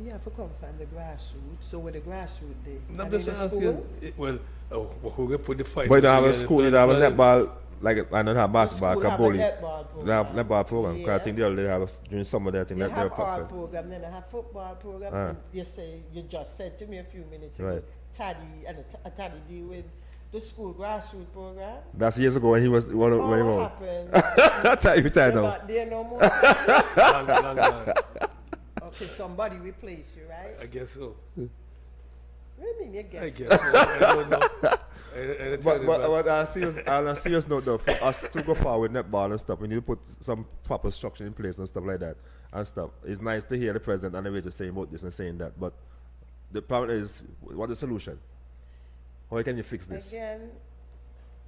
You have to come from the grassroots. So with the grassroots, they I'm just asking. Well, who can put the fight? But you don't have a school, you don't have a netball, like I don't have basketball, School have a bowling. netball They have program. netball program. 'Cause I Yeah. think they already have during summer they think They that they're have art cups. program, then they have football program. Ah. And you just said to me a few minutes ago, Right. Taddy and Taddy deal with the school grassroots program. That's years ago when he was one of when he What was. happened? I tell you, You're now. not there no more. Long gone. Okay, somebody replace you, right? I guess so. What do you mean you guess? I guess so. I don't know. I tell But you, on a serious note though, for us to go forward with netball and stuff, we need to put some proper structure in place and stuff like that and stuff. It's nice to hear the president and the way to saying about this and saying that, but the problem is, what is the solution? How can you fix this? Again,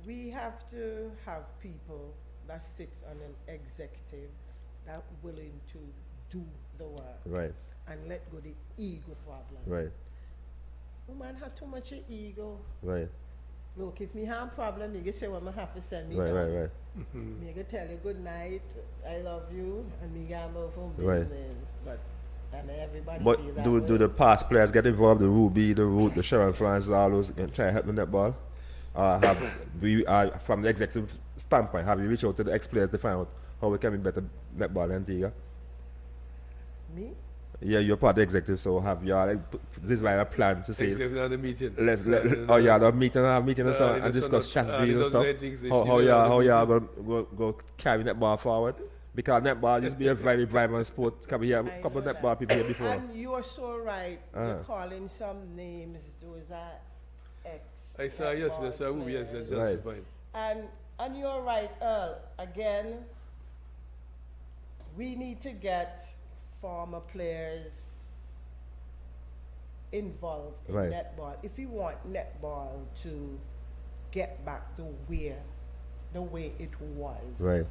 we have to have people that sits on an executive that willing to do the work Right, and let go the ego problem. right, Woman have too much ego. right, Look, if me have problem, you can say what I have to send me right, down. right, right. Me can tell you good night, I love you, and me can move from Right. business. But and everybody But feel that do way. the past players get involved? The Ruby, the Root, the Sharon Francis, all those, and try to help the netball? Have we from the executive standpoint, have you reached out to the ex-players to find out how we can be better netball in Antigua? Me? Yeah, you're part of the executive, so have you like this is why I plan to say except in the meeting. let's let the meeting and stuff and it's discuss not- strategy and it stuff. doesn't things, it's How either y'all the go carry netball forward? Because netball used to be a very vibrant sport. Come here, a I couple of know netball that. people here before. And you are so right. Uh-huh. You're calling some names. Those are ex. I saw yesterday, netball so yes, players. that's Right. fine. And you're right, Earl. Again, we need to get former players involved in Right. netball. If we want netball to get back to the way it was. Right,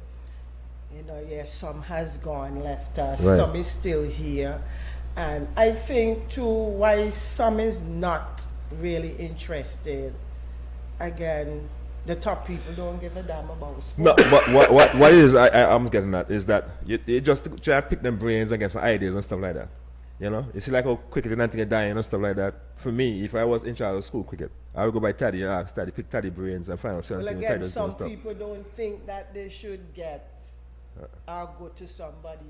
You know, yes, some has gone, left us, Right. some is still here. And I think too, why some is not really interested, again, the top people don't give a damn about sport. no, but what is I'm getting at is that you just try to pick them brains and get some ideas and stuff like that. You know, you see like how cricket and Antigua dying and stuff like that. For me, if I was in charge of school cricket, I would go by Taddy and ask Taddy, pick Taddy brains and find out certain Well, things. again, Taddy does some and stuff. people don't think that they should get or go to somebody.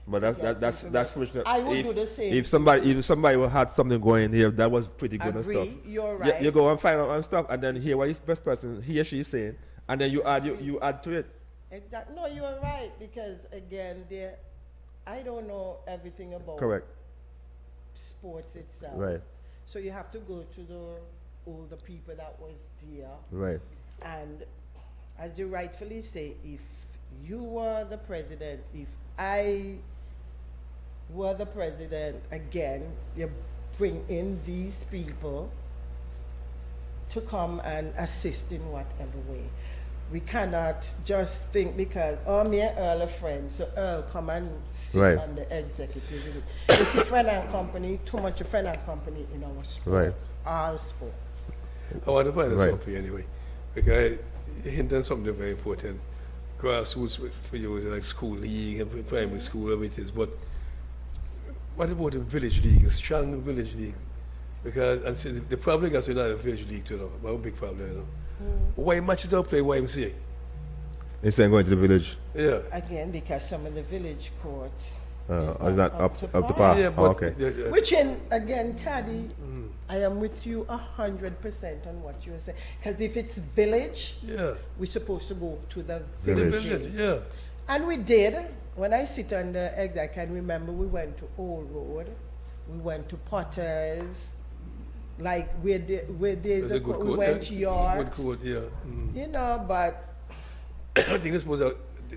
But to get that's information. fortunate. I would if, do the same. If somebody had something going here that was pretty good Agree, and stuff. you're You, right. you go and find out and stuff, and then hear what his best person he or she is saying, and then you add to it. Exactly. No, you're right, because again, I don't know everything about Correct. sports itself. Right. So you have to go to the older people that was there. Right. And as you rightfully say, if you were the president, if I were the president again, you bring in these people to come and assist in whatever way. We cannot just think because, oh, me and Earl are friends, so Earl come and sit Right. on the executive unit. You see, friend and company, too much of friend and company in our sports, all sports. I want to find out Right. something anyway, because you hinted something very important. Grassroots for you is like school league and primary school, whatever it is. But what about the village league, a strong village league? Because and see, the problem is not a village league, you know, but a big problem, you know. Why matches are played YMCA? Instead of going to the village. Yeah. Again, because some of the village courts Or is that up to par. par? Yeah, but Oh, okay. Which in again, Taddy, I am with you 100% on what you are saying. Because if it's village, Yeah. we're supposed to go to the The villages. village, yeah. And we did. When I sit on the exit, I can remember we went to Old Road, we went to Potter's, like where there's That's a a good we quote. went to Good Yorks, quote, yeah. you know, but I think this was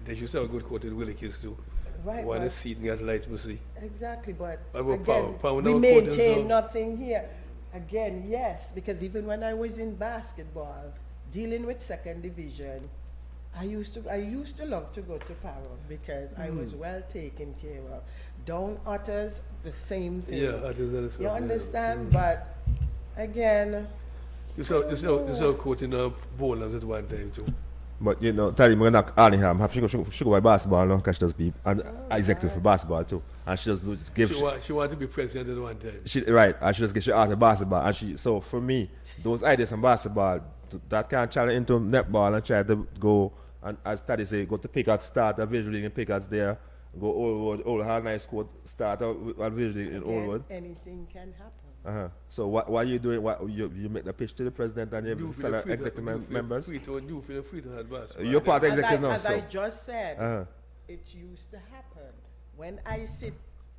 they should have a good quote in Willie Kids too. right, One but- is seat and got lights, we see. exactly, but What about again, power? we Now maintain court is, nothing here. Again, yes, because even when I was in basketball, dealing with second division, I used to love to go to Paro because I was well taken care of. Down Otters, the same thing. Yeah, I do that. You understand? But again, You saw a quote in Bowlers at one time too. But you know, Tally, I'm gonna knock Arlingham. Have she go by basketball now? Cause she does be and executive for basketball too, and she just give. She wanted to be president at one time. She right, and she just get she out of basketball, and she. So for me, those ideas in basketball that can challenge into netball and try to go and as Taddy say, go to Pickaxe, start a visual league in Pickaxe there, go Old Hard Nice Court, start a visual league in Old again, Road. anything can happen. So what you doing? What you make the pitch to the president and your fellow executive members? You feel free to have basketball. You're part of As executive now, as so. I just said, Uh-huh. it used to happen when I sit,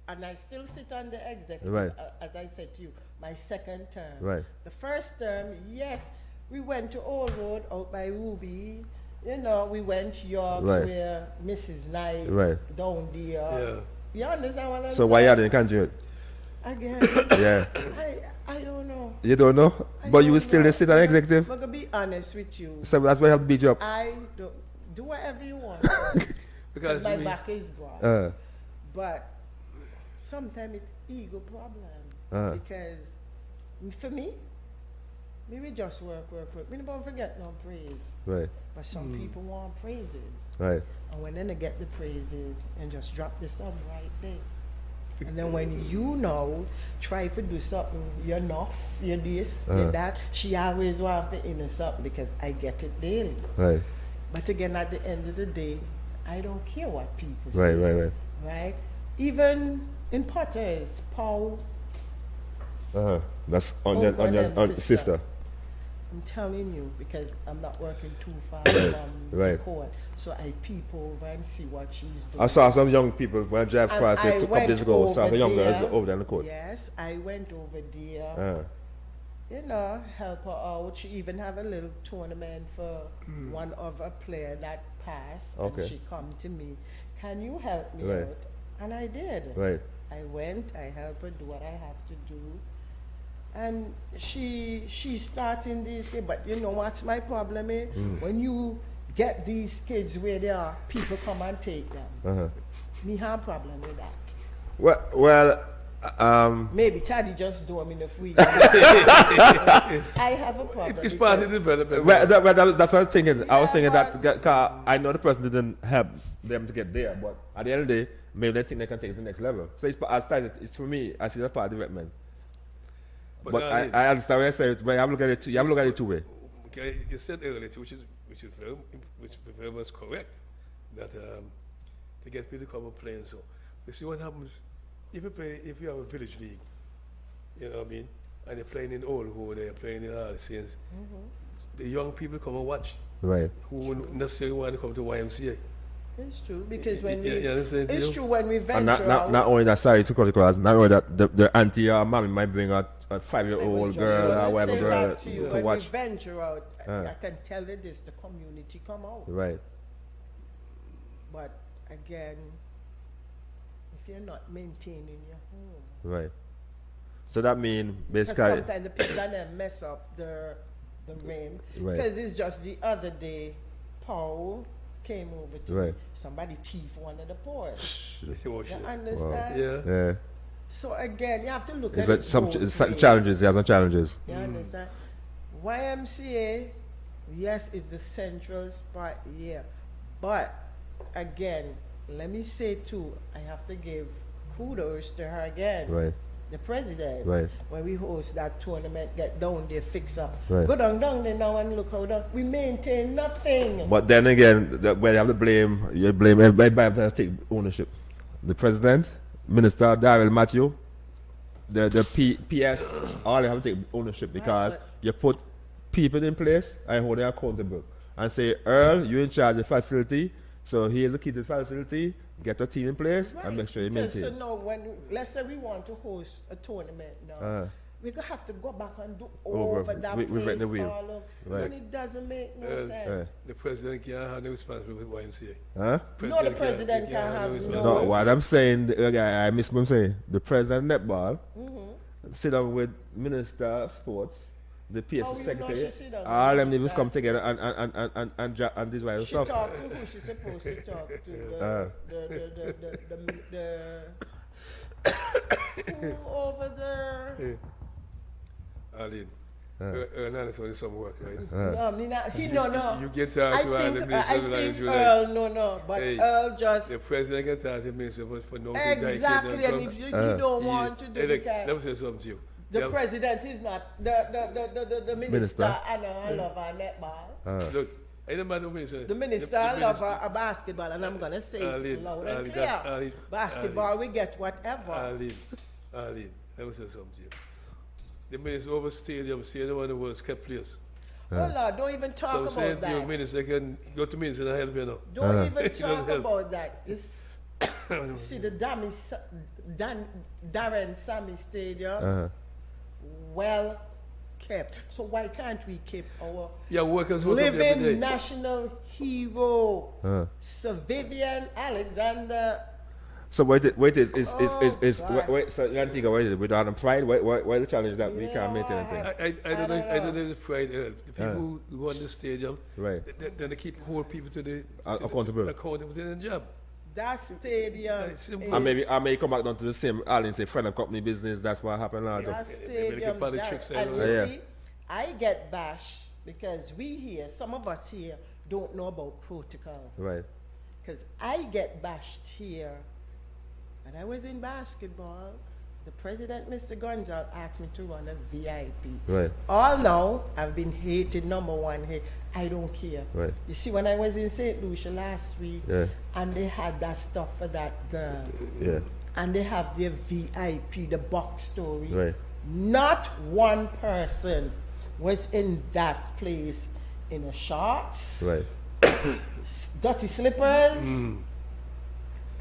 and I still sit on the executive. Right. As I said to you, my second term. Right. The first term, yes, we went to Old Road out by Ruby. You know, we went Yorks Right. where Mrs. Knight Right. down there. Yeah. You understand what I'm saying? So why you didn't contribute? Again, Yeah. I don't know. You don't know? I But you don't will still know. sit on executive? I'm gonna be honest with you. So that's why I have to beat you up. I don't do whatever you want. Because my me- back is broad. But sometimes it's ego problem. Because for me we just work. We don't forget no praise. Right, But some people want praises. right. And when then they get the praises and just drop the sub right there. And then when you know, try to do something, you're enough, you're this, you're that. She always want to in something because I get it daily. Right, But again, at the end of the day, I don't care what people say. right. Right? Even in Potters, Paul, That's on Uncle your and sister. I'm telling you, because I'm not working too far Right, from right. the court. So I peep over and see what she's doing. I saw some young people when I drive And past I they took up this went ago. Saw over the young girls there. over there in the court. Yes, I went over there. You know, help her out. She even have a little tournament for one of a player that passed. Okay. And she come to me, can you help me Right. out? And I did. Right. I went, I helped her do what I have to do. And she's starting these kids, but you know what's my problem is? When you get these kids where they are, people come and take them. Me have a problem with that. Well, Maybe Taddy just do them in the free. I have a problem. It's part of the development. that's what I was thinking. I was thinking but- that cause I know the person didn't help them to get there, but at the end of the day, maybe they think they can take it to the next level. So it's for me. I see that part of development. But I understand what you say. But you have to look at it. You have to look at it two way. Okay, you said earlier, too, which very much correct, that to get people to come and play and so. You see what happens if you have a village league, you know what I mean, and you're playing in Old Road, they're playing in all the scenes. The young people come and watch, Right. who wouldn't necessarily want to come to YMCA. It's true because when it's true when we venture And out. not only that, sorry to cut across, not only that the auntie or mommy might bring a 5-year-old girl or whatever girl to when watch. we venture out, I can tell you this: the community come out. Right. But again, if you're not maintaining your home, Right. So that means because basically. sometimes the people then mess up the rim. Right. Because it's just the other day, Paul came over to me. Somebody thief one of the pours. You understand? Yeah. So again, you have to look It's at like it some both challenges. There's some challenges. You understand? YMCA, yes, it's the central spot here. But again, let me say too, I have to give kudos to her again. Right. The president. Right. When we host that tournament, get down there, fix up. Right. Go down there now and look how we maintain nothing. But then again, when you have to blame, you blame everybody have to take ownership. The president, Minister Darrell Matthew, the PS, all they have to take ownership because you put people in place and hold them accountable. And say, Earl, you're in charge of the facility, so here's the key to the facility, get your team in place and make sure you maintain. So now let's say we want to host a tournament now. We're going to have to go back and do over that place the wheel. all over. And it doesn't make no sense. The president can't handle responsibility with YMCA. Huh? No, the president can't have No, what I'm saying, I miss what I'm saying. The president of netball, sit down with Minister of Sports, the PS secretary, all them niggas come together and this way She stuff. talk to who she's supposed to talk to. Who over there? Arlene, Earl is only some work, right? No, no. You get talk to all the ministers. Earl, no. But hey, Earl just... The president can talk to the minister for no exactly, and if you don't want to do it, let me say something to you. The president is not the minister. I know I love our netball. Look, I don't matter minister. The minister I love a basketball, and I'm gonna say it loud and clear. Basketball, we get whatever. Arlene, let me say something to you. The minister over stadium one of the world's kept players. Oh Lord, don't even talk about that. So saying minister can go to minister and help you now. Don't even talk about that. See the Darren Sammy Stadium, well kept. So why can't we keep our workers living national hero, Sir Vivian Alexander? So so Antigua, what is it? Without pride, why the challenge that we can't maintain anything? I don't know if pride. The people who run the stadium, right? Then they keep hold people to the accountable to the job. That stadium. And maybe I may come back down to the same and say friend and company business. That's what happened now. That stadium. See, I get bashed because we here, some of us here, don't know about protocol. Right. Because I get bashed here. When I was in basketball, the president, Mr. Gonzal, asked me to run a VIP. Right. All now, I've been hated, number one hate. I don't care. Right. You see, when I was in St. Lucia last week, and they had that stuff for that girl, and they have their VIP, the box story, right. Not one person was in that place in a shorts, right. dirty slippers,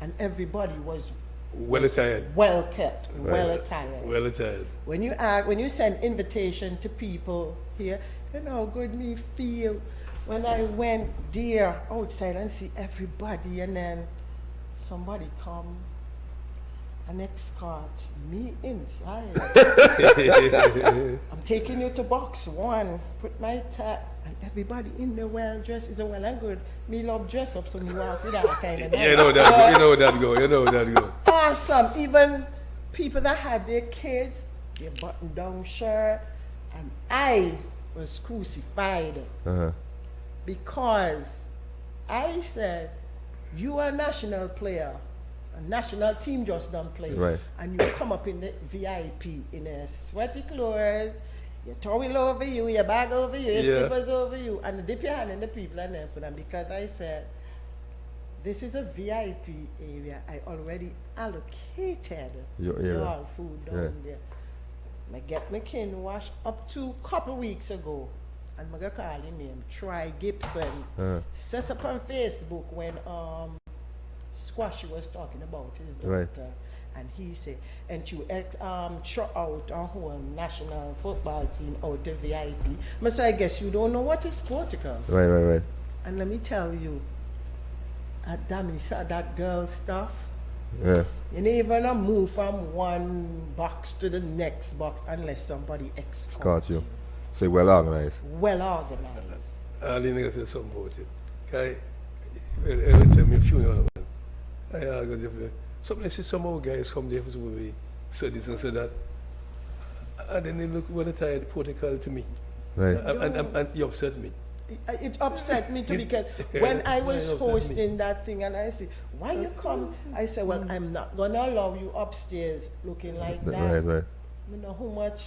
and everybody was well attired, well kept, right. well attired. When you send invitation to people here, you know how good me feel when I went there outside and see everybody, and then somebody come and escort me inside. I'm taking you to box one, put my tag, and everybody in the well dressed is a well and good. Me love dress up, so me walk with that kind of You know that go. Awesome. Even people that had their kids, their button down shirt, and I was crucified because I said, you are a national player. A national team just don't play. Right. And you come up in the VIP in a sweaty clothes, your towel over you, your bag over you, your slippers over you, and you dip your hand in the people and then for them. Because I said, this is a VIP area. I already allocated all food down there. I get my kin wash up to a couple weeks ago. And I'm going to call him name, Troy Gibson. Set up on Facebook when Squashy was talking about his Right. daughter, and he said, and to throw out a whole national football team out of VIP. I say, I guess you don't know what is protocol. Right. And let me tell you, damn, saw that girl stuff. Yeah. You never even move from one box to the next box unless somebody escorts Caught you. So well organized. Well organized. All the niggas say something about it. Okay? Every time you funeral, man. I go there. Something I see some more guys come there who will say this and say that. And then they look when they tie the protocol to me. Right. And you upset me. It upset me too because when I was hosting that thing and I said, why you come? I said, well, I'm not going to allow you upstairs looking like that. Right. You know how much...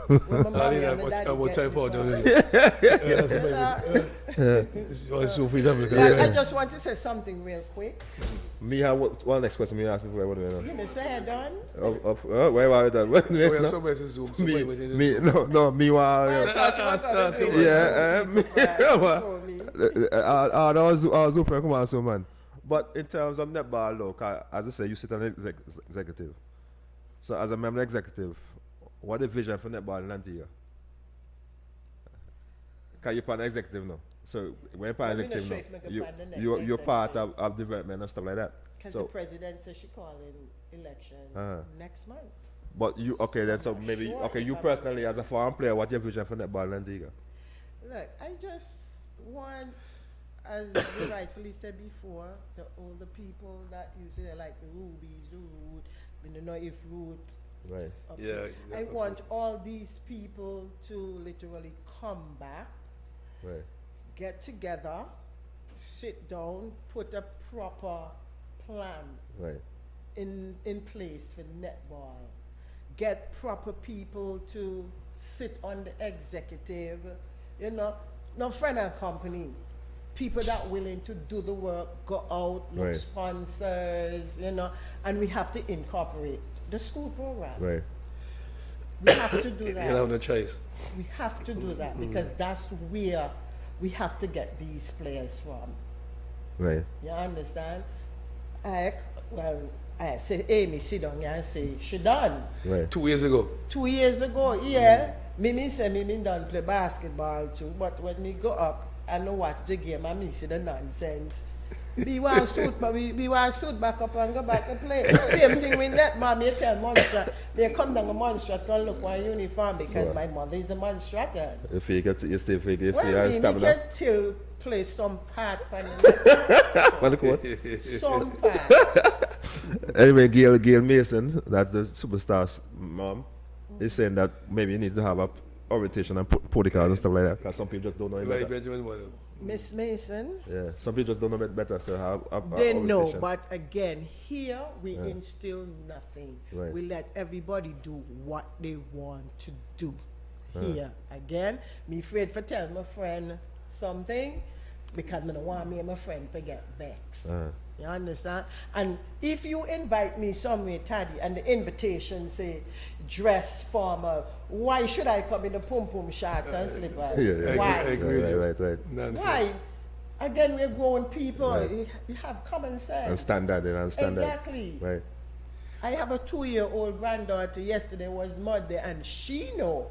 when my mommy and my daddy get me from. I just want to say something real quick. Me have one next question. Me ask me what do you know? You may say I done. Where are we done? We are somewhere to Zoom. Me want. I'll zoom for come on, so man. But in terms of netball, look, as I say, you sit on executive. So as a member executive, what the vision for netball in Antigua? Can you part executive now? So when you're part executive now, you're part of development and stuff like that. Because so, the president says she calling election next month. But you then so maybe you personally as a foreign player, what's your vision for netball in Antigua? Look, I just want, as you rightfully said before, the older people that you say like the Rubies, Root, I don't know if Root. Right. I want all these people to literally come back, right, get together, sit down, put a proper plan right, in place for netball, get proper people to sit on the executive, no friend and company. People that willing to do the work, go out, look right, sponsors, and we have to incorporate the school program. Right. We have to do that. You have no choice. We have to do that because that's where we have to get these players from. Right. You understand? I say, Amy, sit down here and say, she done. Right. 2 years ago. 2 years ago, yeah. Me say me done play basketball too, but when me go up, I know what the game and me see the nonsense. We want to suit back up and go back and play. Same thing with that, man. Me tell Monstrat, they come down to Monstrat and look one uniform because my mother is a Monstrat. If you get you still figure you can still play some part some part. Anyway, Gail Mason, that's the superstar's mom, is saying that maybe you need to have a orientation and protocols and stuff like that because some people just don't know it better. Miss Mason. Yeah, some people just don't know it better, so have they know, but again, here we instill nothing. Right. We let everybody do what they want to do. Here, again, me afraid for tell my friend something because I don't want me and my friend to get vexed. You understand? And if you invite me somewhere, Taddy, and the invitation say dress formal, why should I come in the pum-pum shorts and slippers? Why? I agree. Right. Nonsense. Why? Again, we're grown people. Right. We have common sense. And standard, Exactly. Right. I have a 2-year-old granddaughter. Yesterday was Monday, and she know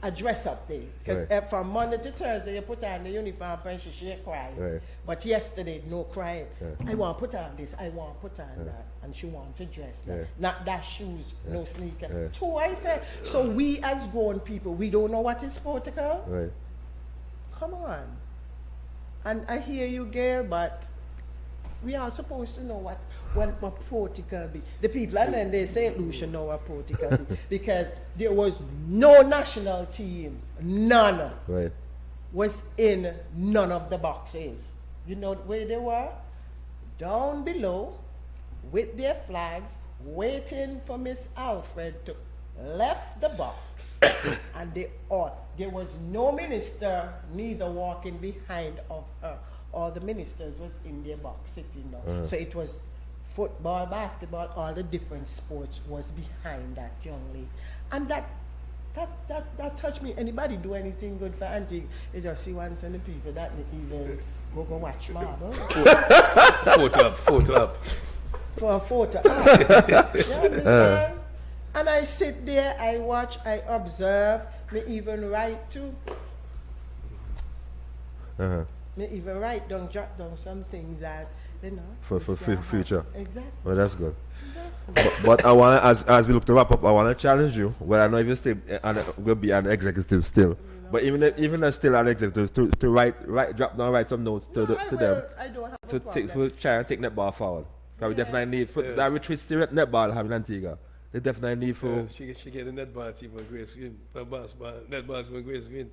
a dress up day. Because from Monday to Thursday, you put on the uniform and she cry. Right. But yesterday, no crying. I want to put on this, I want to put on that. And she want to dress that. Not that shoes, no sneaker. Two, I said. So we as grown people, we don't know what is protocol? Right. Come on. And I hear you, Gail, but we are supposed to know what protocol be. The people and then St. Lucia know what protocol be because there was no national team, none, was in none of the boxes. You know where they were? Down below with their flags, waiting for Miss Alfred to left the box. And there was no minister neither walking behind of her. All the ministers was in their box sitting down. So it was football, basketball, all the different sports was behind that young lady. And that touched me. Anybody do anything good for Antigua, you just see one of the people that even go watch marble. Photo up. For a photo. You understand? And I sit there, I watch, I observe, me even write too. Me even write down, jot down some things that, you know. For future. Exactly. Well, that's good. But I want to, as we look to wrap up, I want to challenge you. Well, I know if you still will be an executive still. But even as still an executive, to write some notes to them. I don't have To a problem. try and take netball forward. Because we definitely need, that retreat still netball have in Antigua. They definitely need for... She get a netball team on Grace Green. For basketball, netball team on Grace Green.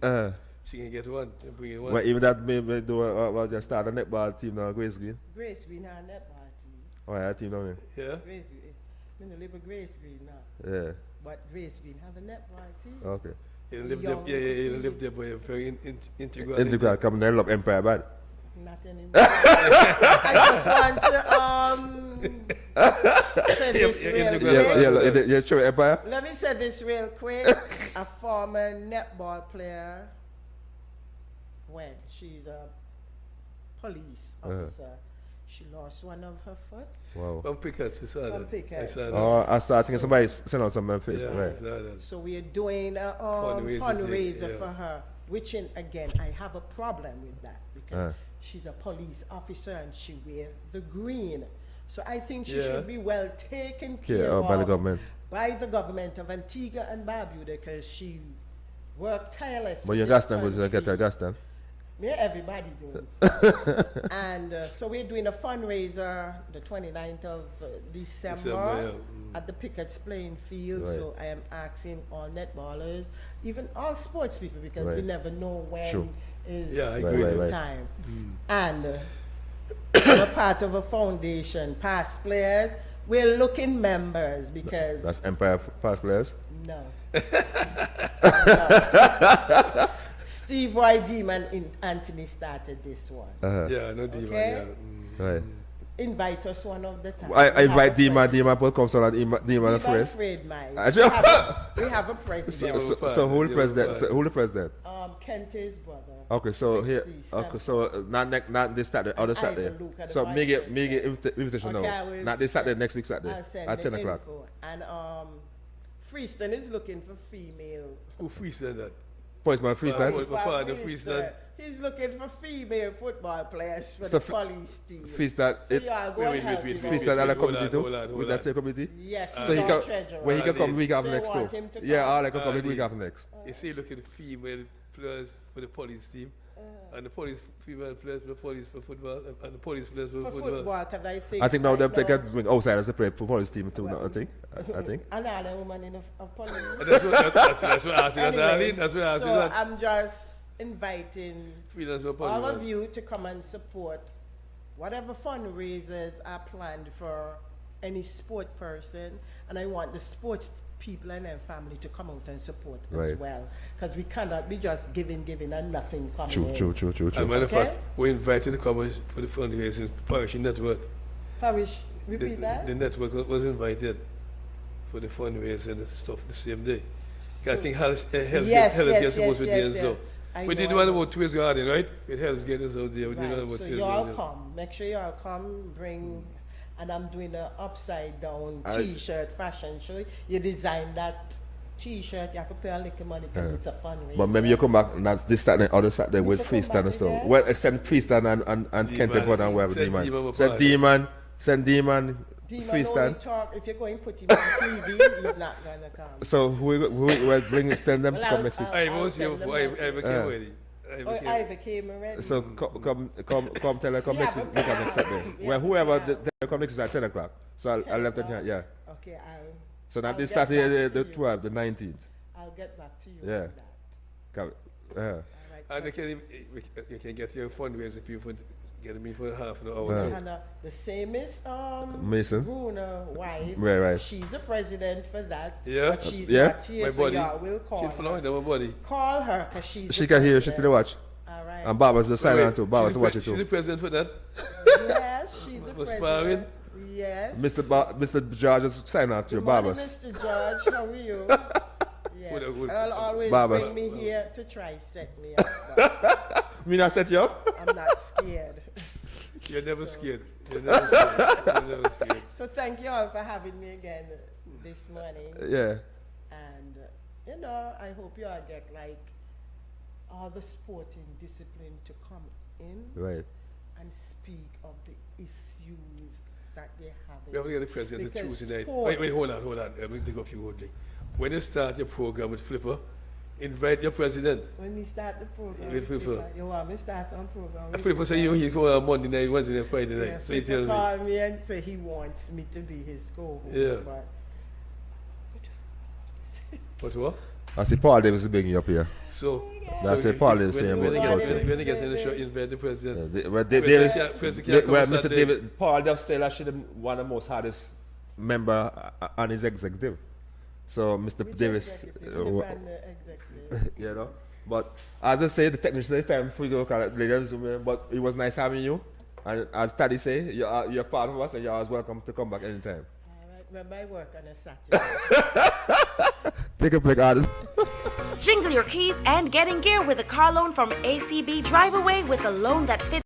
She can get one and bring in one. Well, even that maybe do just start a netball team now, Grace Green. Grace Green have a netball team. Oh, yeah, team down Yeah? Grace Green. I don't live in Grace Green now. there. Yeah. But Grace Green have a netball team. Okay. You live there, you live there, but you're very integral. Integral, come there, look Empire bad. Not anymore. I just want to say this real quick. Yeah, true, Empire. Let me say this real quick. A former netball player, Gwen, she's a police officer. She lost one of her foot. Wow. From Pickets, I saw that. From Pickets. I saw that. Oh, I started thinking somebody sent out something on Facebook. Yeah, I Right. saw that. So we are doing a fundraiser for her, which again, I have a problem with that because she's a police officer and she wears the green. So I think she should be well taken care of by the government. By the government of Antigua and Barbuda because she worked tirelessly. But your gas tank was get a gas tank. Yeah, everybody doing. And so we're doing a fundraiser the 29th of December at the Pickett's playing field. Right. So I am asking all netballers, even all sports people, because we never know when is the time. And we're part of a foundation, past players. We're looking members because... That's Empire past players? No. No. Steve Roy Demon in Anthony started this one. Yeah, I know Demon. Okay? Yeah. Right. Invite us one of the time. I invite Demon will come so that Demon Demon afraid. Fred, man. Actually- We have a president. So who the president? So who the president? Kente's brother. Okay, so here. 67. Okay, so not this Saturday, other Saturday. Ivan Luke at the So vice make it president. invitation Okay, now. I will Not this Saturday, next week Saturday I'll send at the 10 o'clock. info. And Freeston is looking for female. Who freestyle that? Policeman freestyle. Freestyle. He's looking for female football players for So the police team. Freestyle. So y'all go and help him out. Freestyle at a committee too. hold on. With that same committee. Yes, So he can. treasurer. Well, he can come week after So you next want too. him to Yeah, come? all I can come week after next. You see, look at the female players for the police team, and the police female players for the police for football, and the police players for For football. football, because I think Now right they can bring outsiders to play for police team too. I think. And all the women in a police. That's what I said, Anyway, Arlene. That's what I so said. I'm just inviting Freelance for all police. of you to come and support whatever fundraisers are planned for any sport person, and I want the sports people and their family to come out and support as well, because we cannot be just giving and nothing coming in. True. As a matter of fact, we're invited to come for the fundraising Parish Network. Parish, repeat that? The network was invited for the fundraising and stuff the same day. I think Hell's Gate supposed to be there, so. We did one about 2 years ago, right? With Hell's Gate and so there. We did one about 2 So years y'all ago. come. Make sure y'all come, bring, and I'm doing an upside down t-shirt fashion show. You design that t-shirt, you have to pay a little money because it's a fundraiser. But maybe you come back not this Saturday, other Saturday with freestyle and stuff. Well, except freestyle and Kent brother and whoever Demon. Send Demon. Demon Freestyle. only talk, if you're going to put him on TV, he's not going to come. So who will send them to come next week? I was here before I came already. Ivor came already. So come tell her come next week. Come next Saturday. Well, whoever they come next week at 10 o'clock. So I'll left it. Yeah. Okay, So not I'll this get Saturday, back to the you. 12th, the 19th. I'll get back to you Yeah. on that. Come. Yeah. All right. And you can get your fundraising people get me for half an hour. And the same is Mason. Bruno wife. Right. She's the president for that. Yeah. But she's Yeah. not here, My so body. y'all will call She's following her. my body. Call her because she's She the can hear. She president. still watch. All right. And Baba's the sign on too. Baba's to watch it She's the too. president for that. Yes, she's the Was president. Yes. Mr. George is sign out to your Good morning, Baba's. Mr. George, how are you? Yes. Good. I'll always Babas. bring me here to try set me up. but Me not set you up? I'm not scared. You're never scared. You're never scared. You're never scared. So thank you all for having me again this morning. Yeah. And, you know, I hope you all get like all the sporting discipline to come in Right. and speak of the issues that they're having. We have to get the president to Because Tuesday night. sports- Wait, hold on. Let me think of you, Woodley. When you start your program with Flipper, invite your president. When we start the program, With Flipper. you want me to start on program? with Flipper say you come on Monday night, Wednesday night, Friday night. Yeah, So you Flipper tell me. called me and say he wants me to be his co-host. Yeah. But What? I see Paul Davis is bringing you up here. So, That's what Paul is saying when about they culture. when they get in the show, invite the president. Well, President can't come on Mr. Sundays. David, Paul Duff still actually one of the most hardest member on his executive. So Mr. which Davis, executive? Independent executive. you know. But as I say, the technician is time for you to look at it later on Zoom. But it was nice having you. And as Taddy say, you're part of us, and you're always welcome to come back anytime. All right, remember I work on a Saturday. Take a break, Adam. Jingle your keys and get in gear with a car loan from ACB. Drive away with a loan that fits.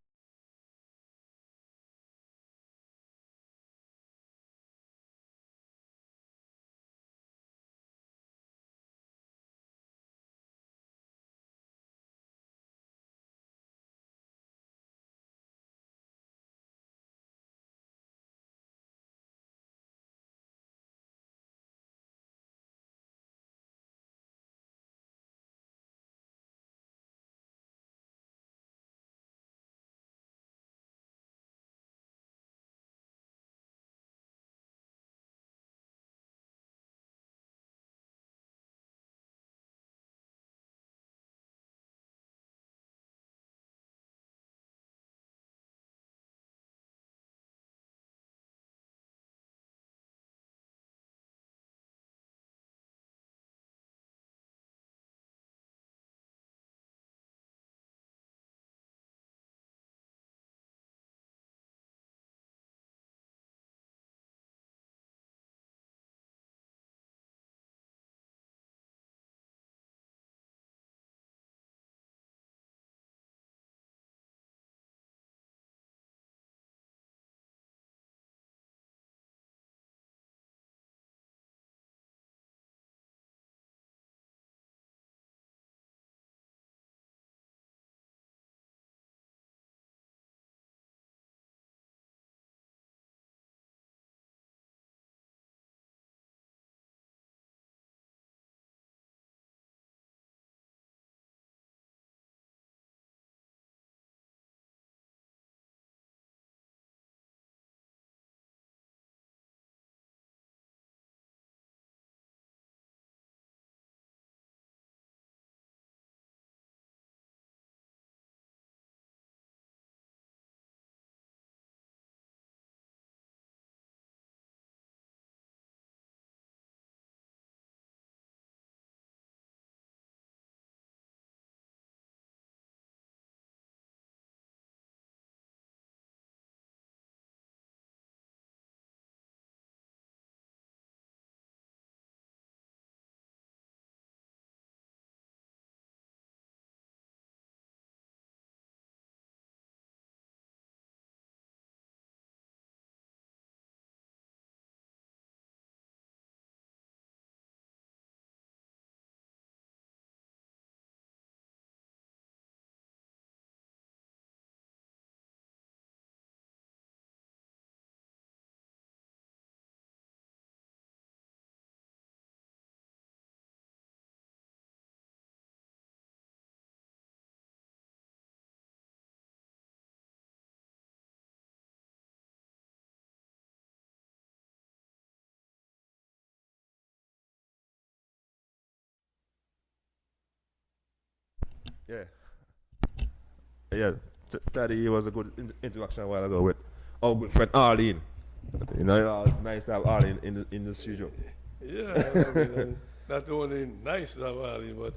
Yeah. Yeah. Taddy was a good interaction a while ago with our good friend Arlene. You know, it was nice to have Arlene in the studio. Yeah, I mean, not only nice to have Arlene, but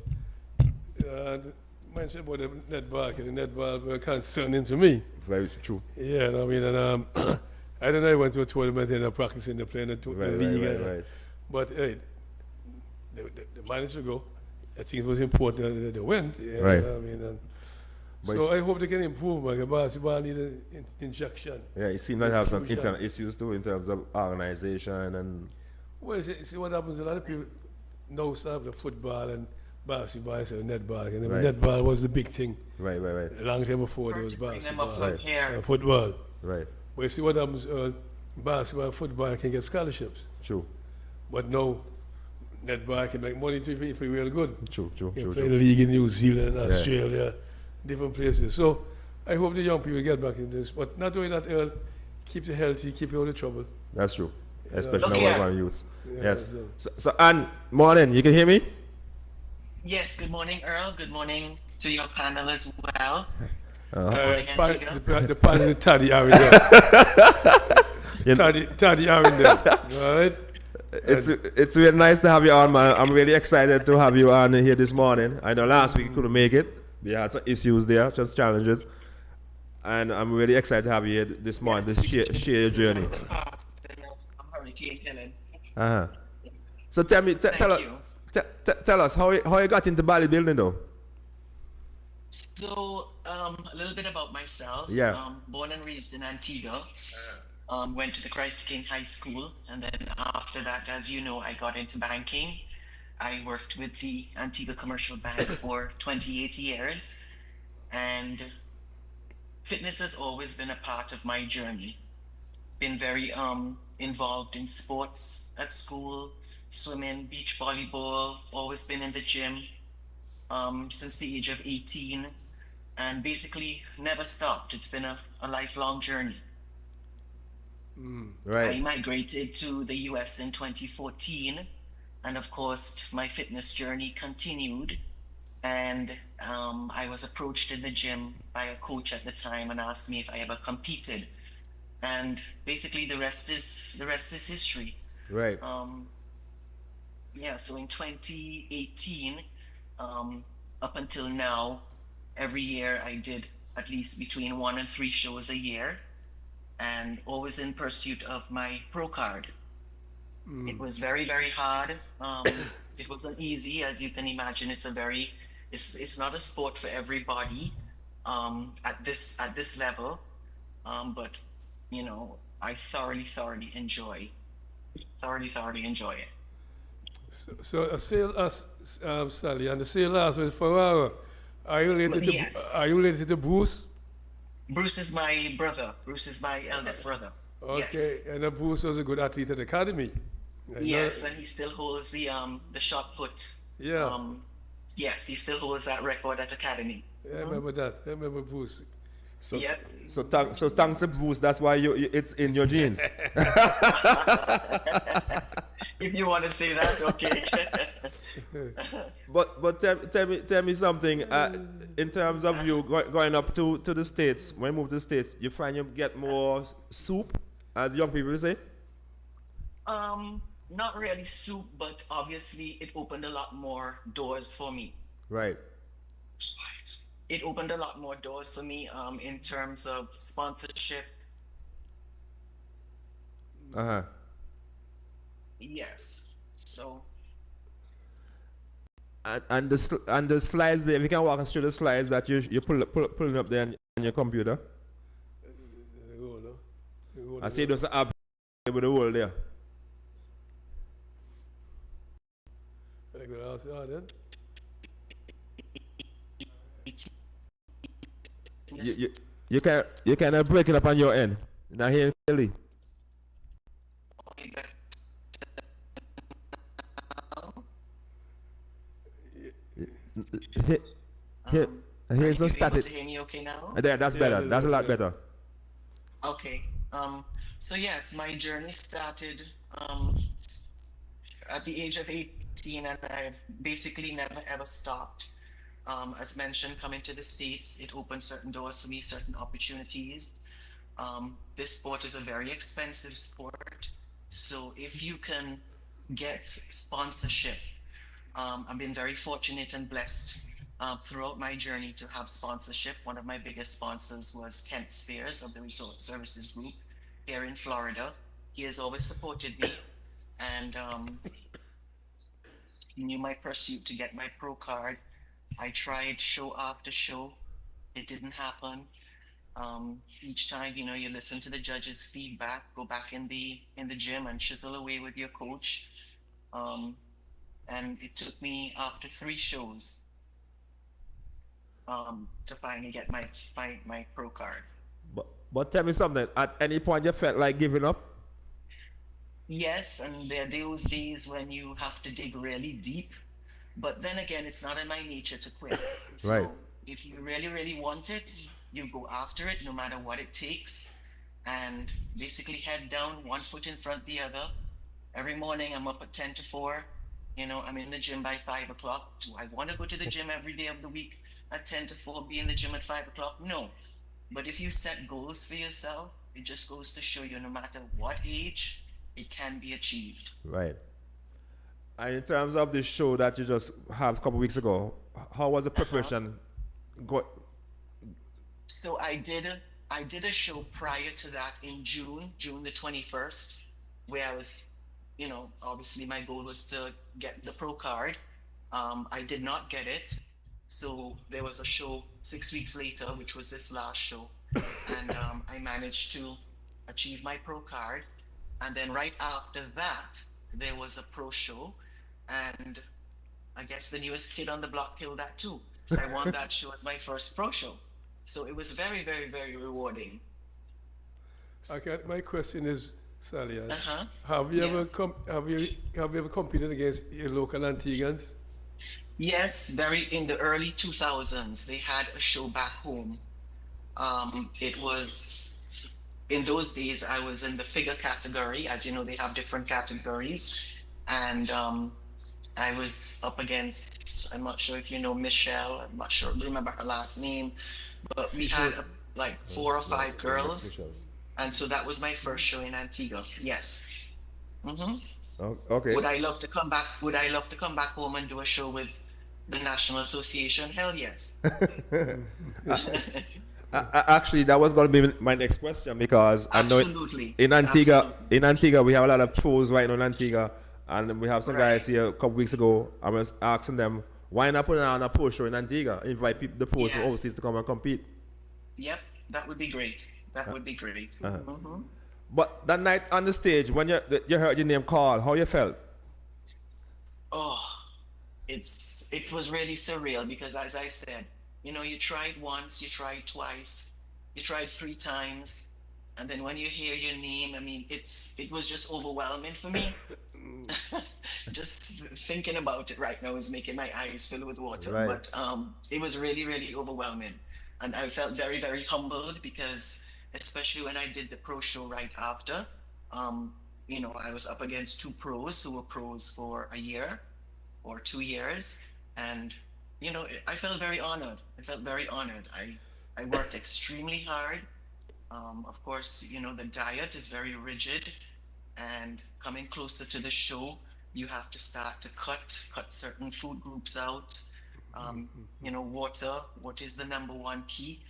mention about the netball, because the netball were concerning to me. Very true. Yeah, I mean, and I don't know, I went to a tournament and practicing the playing the league. Right. But hey, they managed to go. I think it was important that they went. Yeah, Right. I mean, So I hope they can improve, man. Basketball need an injection. Yeah, it seems like have some internal issues too in terms of organization and. Well, see what happens. A lot of people now start the football and basketball, so netball. And netball was the big thing. Right. A long time before there was basketball. Football. Football. Right. Well, you see what happens. Basketball and football can get scholarships. True. But now, netball can make money too if you're real good. True. You play in the league in New Zealand, Australia, different places. So I hope the young people get back in this. But not only that, Earl, keep you healthy, keep you out of trouble. That's true. Especially now our youths. Yeah, yes. So, Ann, morning. You can hear me? Yes, good morning, Earl. Good morning to your panel as well. The panel is Taddy Aaron there. Taddy Aaron there. All right? It's really nice to have you on, man. I'm really excited to have you on here this morning. I know last week you couldn't make it. We had some issues there, just challenges. And I'm really excited to have you here this morning, to share your journey. So tell me, tell us how you got into bodybuilding though. So a little bit about myself. Yeah. Born and raised in Antigua. Went to the Christ King High School, and then after that, as you know, I got into banking. I worked with the Antigua Commercial Bank for 28 years, and fitness has always been a part of my journey. Been very involved in sports at school, swimming, beach volleyball, always been in the gym since the age of 18, and basically never stopped. It's been a lifelong journey. Right. I migrated to the US in 2014, and of course my fitness journey continued, and I was approached in the gym by a coach at the time and asked me if I ever competed, and basically the rest is history. Right. So in 2018 up until now, every year I did at least between 1 and 3 shows a year, and always in pursuit of my pro card. It was very, very hard. It wasn't easy, as you can imagine. It's not a sport for everybody at this level, but you know, I thoroughly enjoy it. So Sally, and the sale last was Ferrara. Are you related to Bruce? Bruce is my brother. Bruce is my eldest brother. Okay, yes. And Bruce was a good athlete at the academy. Yes, and he still holds the shot put. Yeah. Yes, he still holds that record at academy. Yeah, I remember that. I remember Bruce. So thanks to Bruce, that's why it's in your genes. If you want to say that, okay. But tell me something. In terms of you going up to the States, when you move to the States, you find you get more soup, as young people say? Not really soup, but obviously it opened a lot more doors for me. Right. It opened a lot more doors for me in terms of sponsorship. Yes. So. And the slides there, if you can walk us through the slides that you pulling up there on your computer. I see there's an app with the whole there. You can break it up on your end. Now here clearly. Here's a static. Hear me okay now? There, that's better. That's a lot better. Okay. So yes, my journey started at the age of 18, and I've basically never ever stopped. As mentioned, coming to the States, it opened certain doors for me, certain opportunities. This sport is a very expensive sport, so if you can get sponsorship, I've been very fortunate and blessed throughout my journey to have sponsorship. One of my biggest sponsors was Kent Spears of the Resort Services Group here in Florida. He has always supported me, and he knew my pursuit to get my pro card. I tried show after show. It didn't happen. Each time, you listen to the judge's feedback, go back in the gym and chisel away with your coach. And it took me after 3 shows to finally get my pro card. But tell me something. At any point you felt like giving up? Yes, and there are those days when you have to dig really deep. But then again, it's not in my nature to quit. So Right. if you really, really want it, you go after it no matter what it takes. And basically head down, one foot in front the other. Every morning I'm up at 10 to 4. I'm in the gym by 5 o'clock. Do I want to go to the gym every day of the week at 10 to 4, be in the gym at 5 o'clock? No. But if you set goals for yourself, it just goes to show you no matter what age, it can be achieved. Right. And in terms of the show that you just had a couple weeks ago, how was the preparation? So I did a show prior to that in June the 21st, where I was, obviously my goal was to get the pro card. I did not get it. So there was a show 6 weeks later, which was this last show. And I managed to achieve my pro card. And then right after that, there was a pro show. And I guess the newest kid on the block killed that too. I won that show as my first pro show. So it was very, very, very rewarding. Okay, my question is, Sally, Uh-huh. have you ever competed against your local Antiguans? Yes, in the early 2000s, they had a show back home. It was, in those days, I was in the figure category. As you know, they have different categories. And I was up against, I'm not sure if you know Michelle, I'm not sure, remember her last name, but we had like 4 or 5 girls. And so that was my first show in Antigua. Yes. Mm-hmm. Okay. Would I love to come back home and do a show with the National Association? Hell yes. Actually, that was going to be my next question, because Absolutely. I know in Antigua we have a lot of pros right now in Antigua, and we have some guys here a couple weeks ago. I was asking them, why not put on a pro show in Antigua? Invite the pros from overseas to come and compete. Yep, that would be great. That would be great. Mm-hmm. But that night on the stage, when you heard your name called, how you felt? Oh, it was really surreal, because as I said, you tried once, you tried twice, you tried 3 times, and then when you hear your name, I mean, it was just overwhelming for me. Just thinking about it right now is making my eyes fill with water. Right. But it was really, really overwhelming, and I felt very, very humbled, because especially when I did the pro show right after, I was up against 2 pros who were pros for a year or 2 years, and I felt very honored. I worked extremely hard. Of course, the diet is very rigid, and coming closer to the show, you have to start to cut certain food groups out. Water is the number 1 key.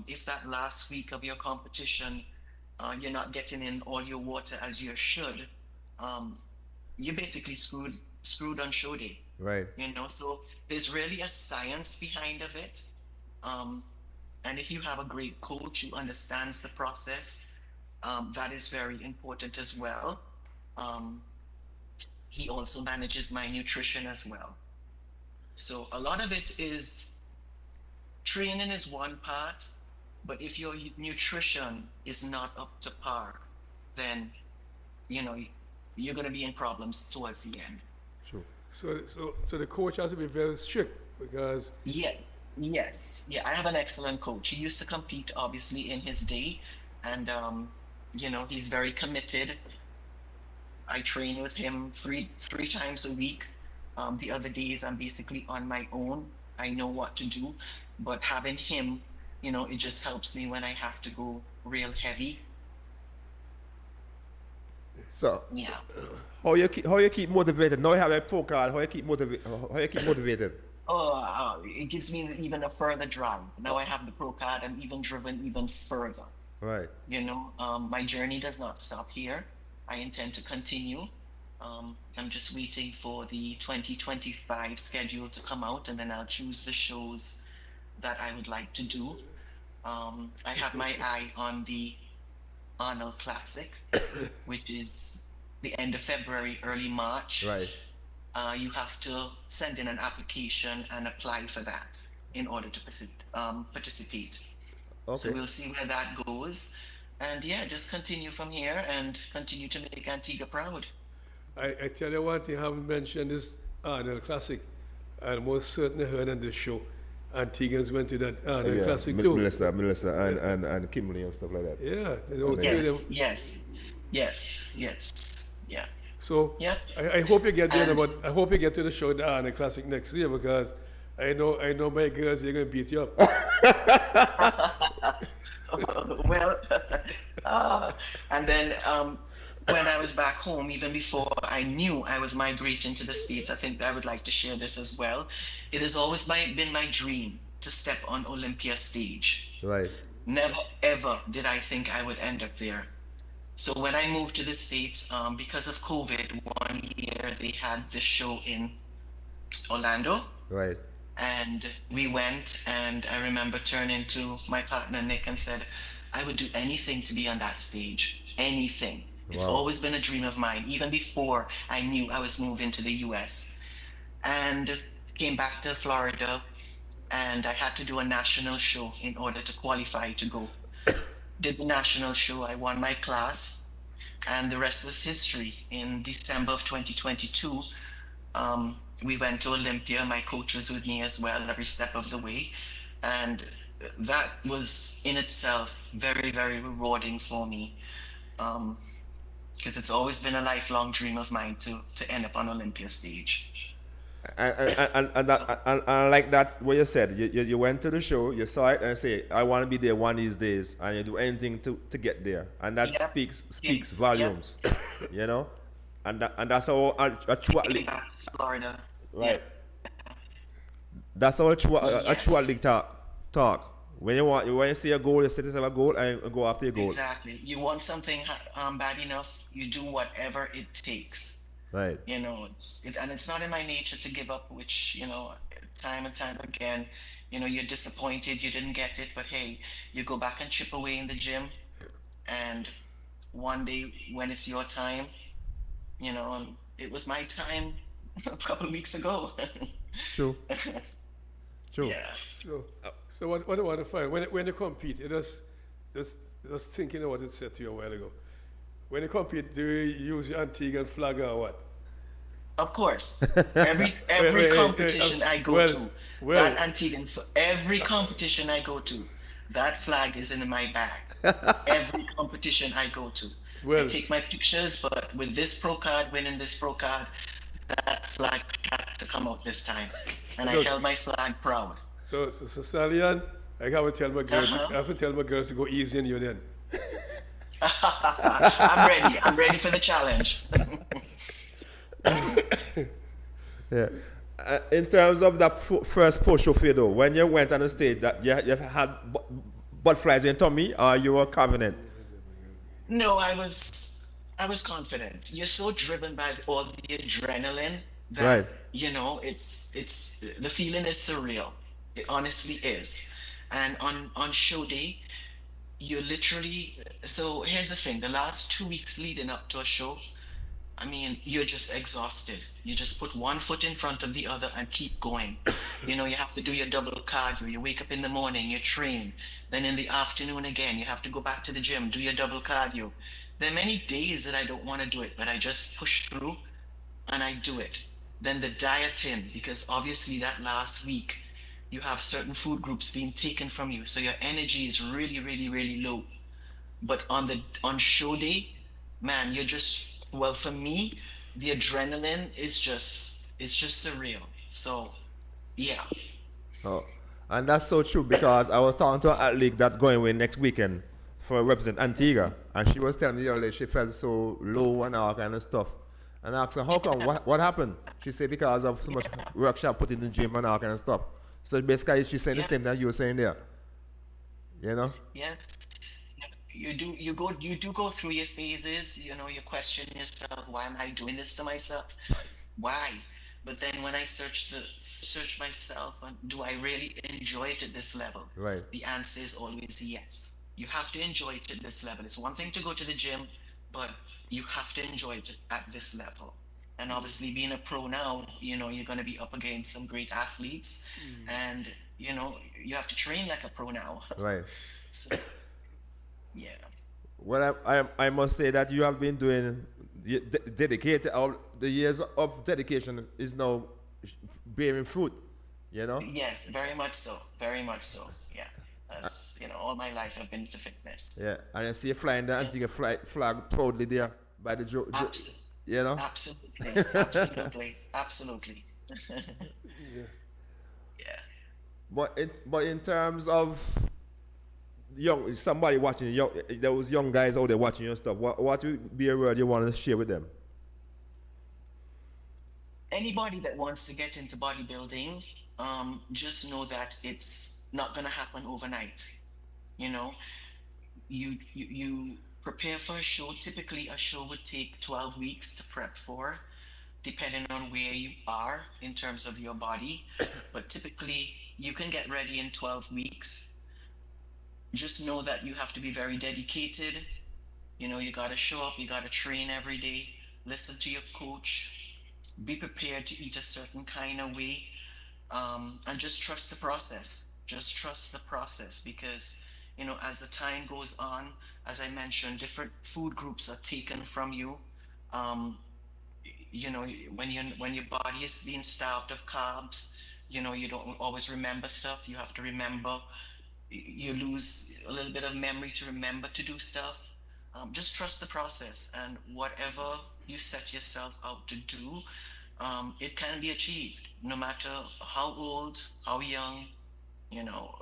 If that last week of your competition, you're not getting in all your water as you should, you're basically screwed on show day. Right. So there's really a science behind of it. And if you have a great coach who understands the process, that is very important as well. He also manages my nutrition as well. So a lot of it is, training is one part, but if your nutrition is not up to par, then you're going to be in problems towards the end. Sure. So the coach has to be very strict, because Yes, I have an excellent coach. He used to compete obviously in his day, and he's very committed. I train with him three times a week. The other days I'm basically on my own. I know what to do, but having him, it just helps me when I have to go real heavy. So Yeah. how you keep motivated? Now you have a pro card. How you keep motivated? It gives me even a further drive. Now I have the pro card. I'm even driven even further. Right. My journey does not stop here. I intend to continue. I'm just waiting for the 2025 schedule to come out, and then I'll choose the shows that I would like to do. I have my eye on the Arnold Classic, which is the end of February, early March. Right. You have to send in an application and apply for that in order to participate. Okay. So we'll see where that goes. And yeah, just continue from here and continue to make Antigua proud. I tell you one thing, I haven't mentioned this Arnold Classic. I most certainly heard on the show. Antiguans went to that Arnold Classic too. Melissa and Kimberly and stuff like that. Yeah. Yes. Yeah. So yeah. I hope you get there, but I hope you get to the show, the Arnold Classic next year, because I know my girls, they're gonna beat you up. Well, and then when I was back home, even before I knew I was migrating to the States, I think I would like to share this as well. It has always been my dream to step on Olympia stage. Right. Never ever did I think I would end up there. So when I moved to the States, because of COVID, one year they had the show in Orlando. Right. And we went, and I remember turning to my partner Nick and said, I would do anything to be on that stage. Anything. It's always been a dream of mine, even before I knew I was moving to the US. And came back to Florida, and I had to do a national show in order to qualify to go. Did the national show, I won my class, and the rest was history. In December of 2022, we went to Olympia. My coach was with me as well every step of the way. And that was in itself very, very rewarding for me. Because it's always been a lifelong dream of mine to end up on Olympia stage. And I like that what you said. You went to the show, you saw it, and say, I want to be there one of these days, and you do anything to get there, and that speaks volumes, you know, and that's how a true Florida, right? That's how a true athlete talk. When you see a goal, you set yourself a goal and go after your goal. Exactly. You want something bad enough, you do whatever it takes. Right. You know, it's not in my nature to give up, which, you know, time and time again, you know, you're disappointed, you didn't get it, but hey, you go back and chip away in the gym, and one day when it's your time, you know, it was my time a couple of weeks ago. True. Yeah. So what I want to find, when you compete, just thinking of what it said to you a while ago. When you compete, do you use your Antiguan flag or what? Of course. Every competition I go to, that Antiguan, every competition I go to, that flag is in my bag. Every competition I go to. I take my pictures, but with this pro card, winning this pro card, that flag had to come out this time. And I held my flag proud. So Salian, I have to tell my girls to go easy on you then. I'm ready for the challenge. Yeah. In terms of that first pro show for you though, when you went on the stage, that you had butterflies in your tummy, or you were confident? No, I was confident. You're so driven by all the adrenaline that you know it's the feeling is surreal. It honestly is. And on show day, you literally, so here's the thing, the last 2 weeks leading up to a show, I mean, you're just exhausted. You just put one foot in front of the other and keep going. You know, you have to do your double cardio. You wake up in the morning, you train. Then in the afternoon again, you have to go back to the gym, do your double cardio. There are many days that I don't want to do it, but I just push through and I do it. Then the dieting, because obviously that last week, you have certain food groups being taken from you, so your energy is really, really, really low. But on show day, man, you're just, well, for me, the adrenaline is just surreal. So, yeah. Oh, and that's so true, because I was talking to an athlete that's going away next weekend for represent Antigua, and she was telling me the other day she felt so low and all kind of stuff. And I asked her, how come? What happened? She said because of so much work she put in the gym and all kind of stuff. So basically, she's saying the same that you were saying there. You know? Yes. You do go through your phases. You know, you question yourself. Why am I doing this to myself? Why? But then when I search myself, and do I really enjoy it at this level? Right. The answer is always yes. You have to enjoy it at this level. It's one thing to go to the gym, but you have to enjoy it at this level. And obviously, being a pro now, you're going to be up against some great athletes, and you have to train like a pro now. Right. So, yeah. Well, I must say that you have been doing dedicated. All the years of dedication is now bearing fruit. Yes, very much so. Very much so. Yeah. As all my life I've been into fitness. Yeah, and I see you flying the Antigua flag proudly there by the Absolutely. Absolutely. Absolutely. Yeah. But in terms of somebody watching those young guys out there watching your stuff, what would be a word you want to share with them? Anybody that wants to get into bodybuilding, just know that it's not going to happen overnight. You prepare for a show. Typically, a show would take 12 weeks to prep for, depending on where you are in terms of your body. But typically, you can get ready in 12 weeks. Just know that you have to be very dedicated. You got to show up, you got to train every day, listen to your coach, be prepared to eat a certain kind of way, and just trust the process. Just trust the process, because as the time goes on, as I mentioned, different food groups are taken from you. When your body is being starved of carbs, you don't always remember stuff. You have to remember. You lose a little bit of memory to remember to do stuff. Just trust the process, and whatever you set yourself out to do, it can be achieved, no matter how old, how young,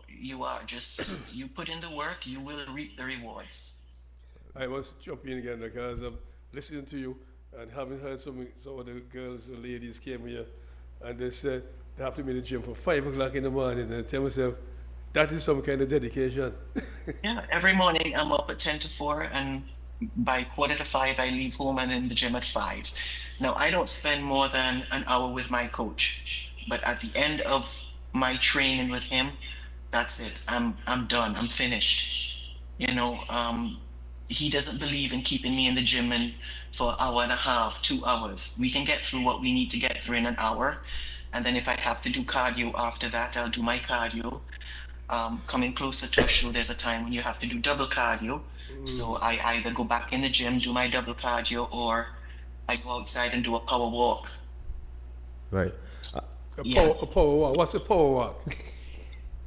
you are. Just you put in the work, you will reap the rewards. I must jump in again because I'm listening to you and having heard some of the girls and ladies came here and they said they have to be in the gym for 5 o'clock in the morning, and I tell myself, that is some kind of dedication. Yeah, every morning I'm up at 10 to 4, and by 4:45 I leave home and in the gym at 5. Now, I don't spend more than an hour with my coach, but at the end of my training with him, that's it. I'm done. I'm finished. He doesn't believe in keeping me in the gym for an hour and a half, 2 hours. We can get through what we need to get through in an hour, and then if I have to do cardio after that, I'll do my cardio. Coming closer to a show, there's a time when you have to do double cardio. So I either go back in the gym, do my double cardio, or I go outside and do a power walk. Right. A power walk. What's a power walk?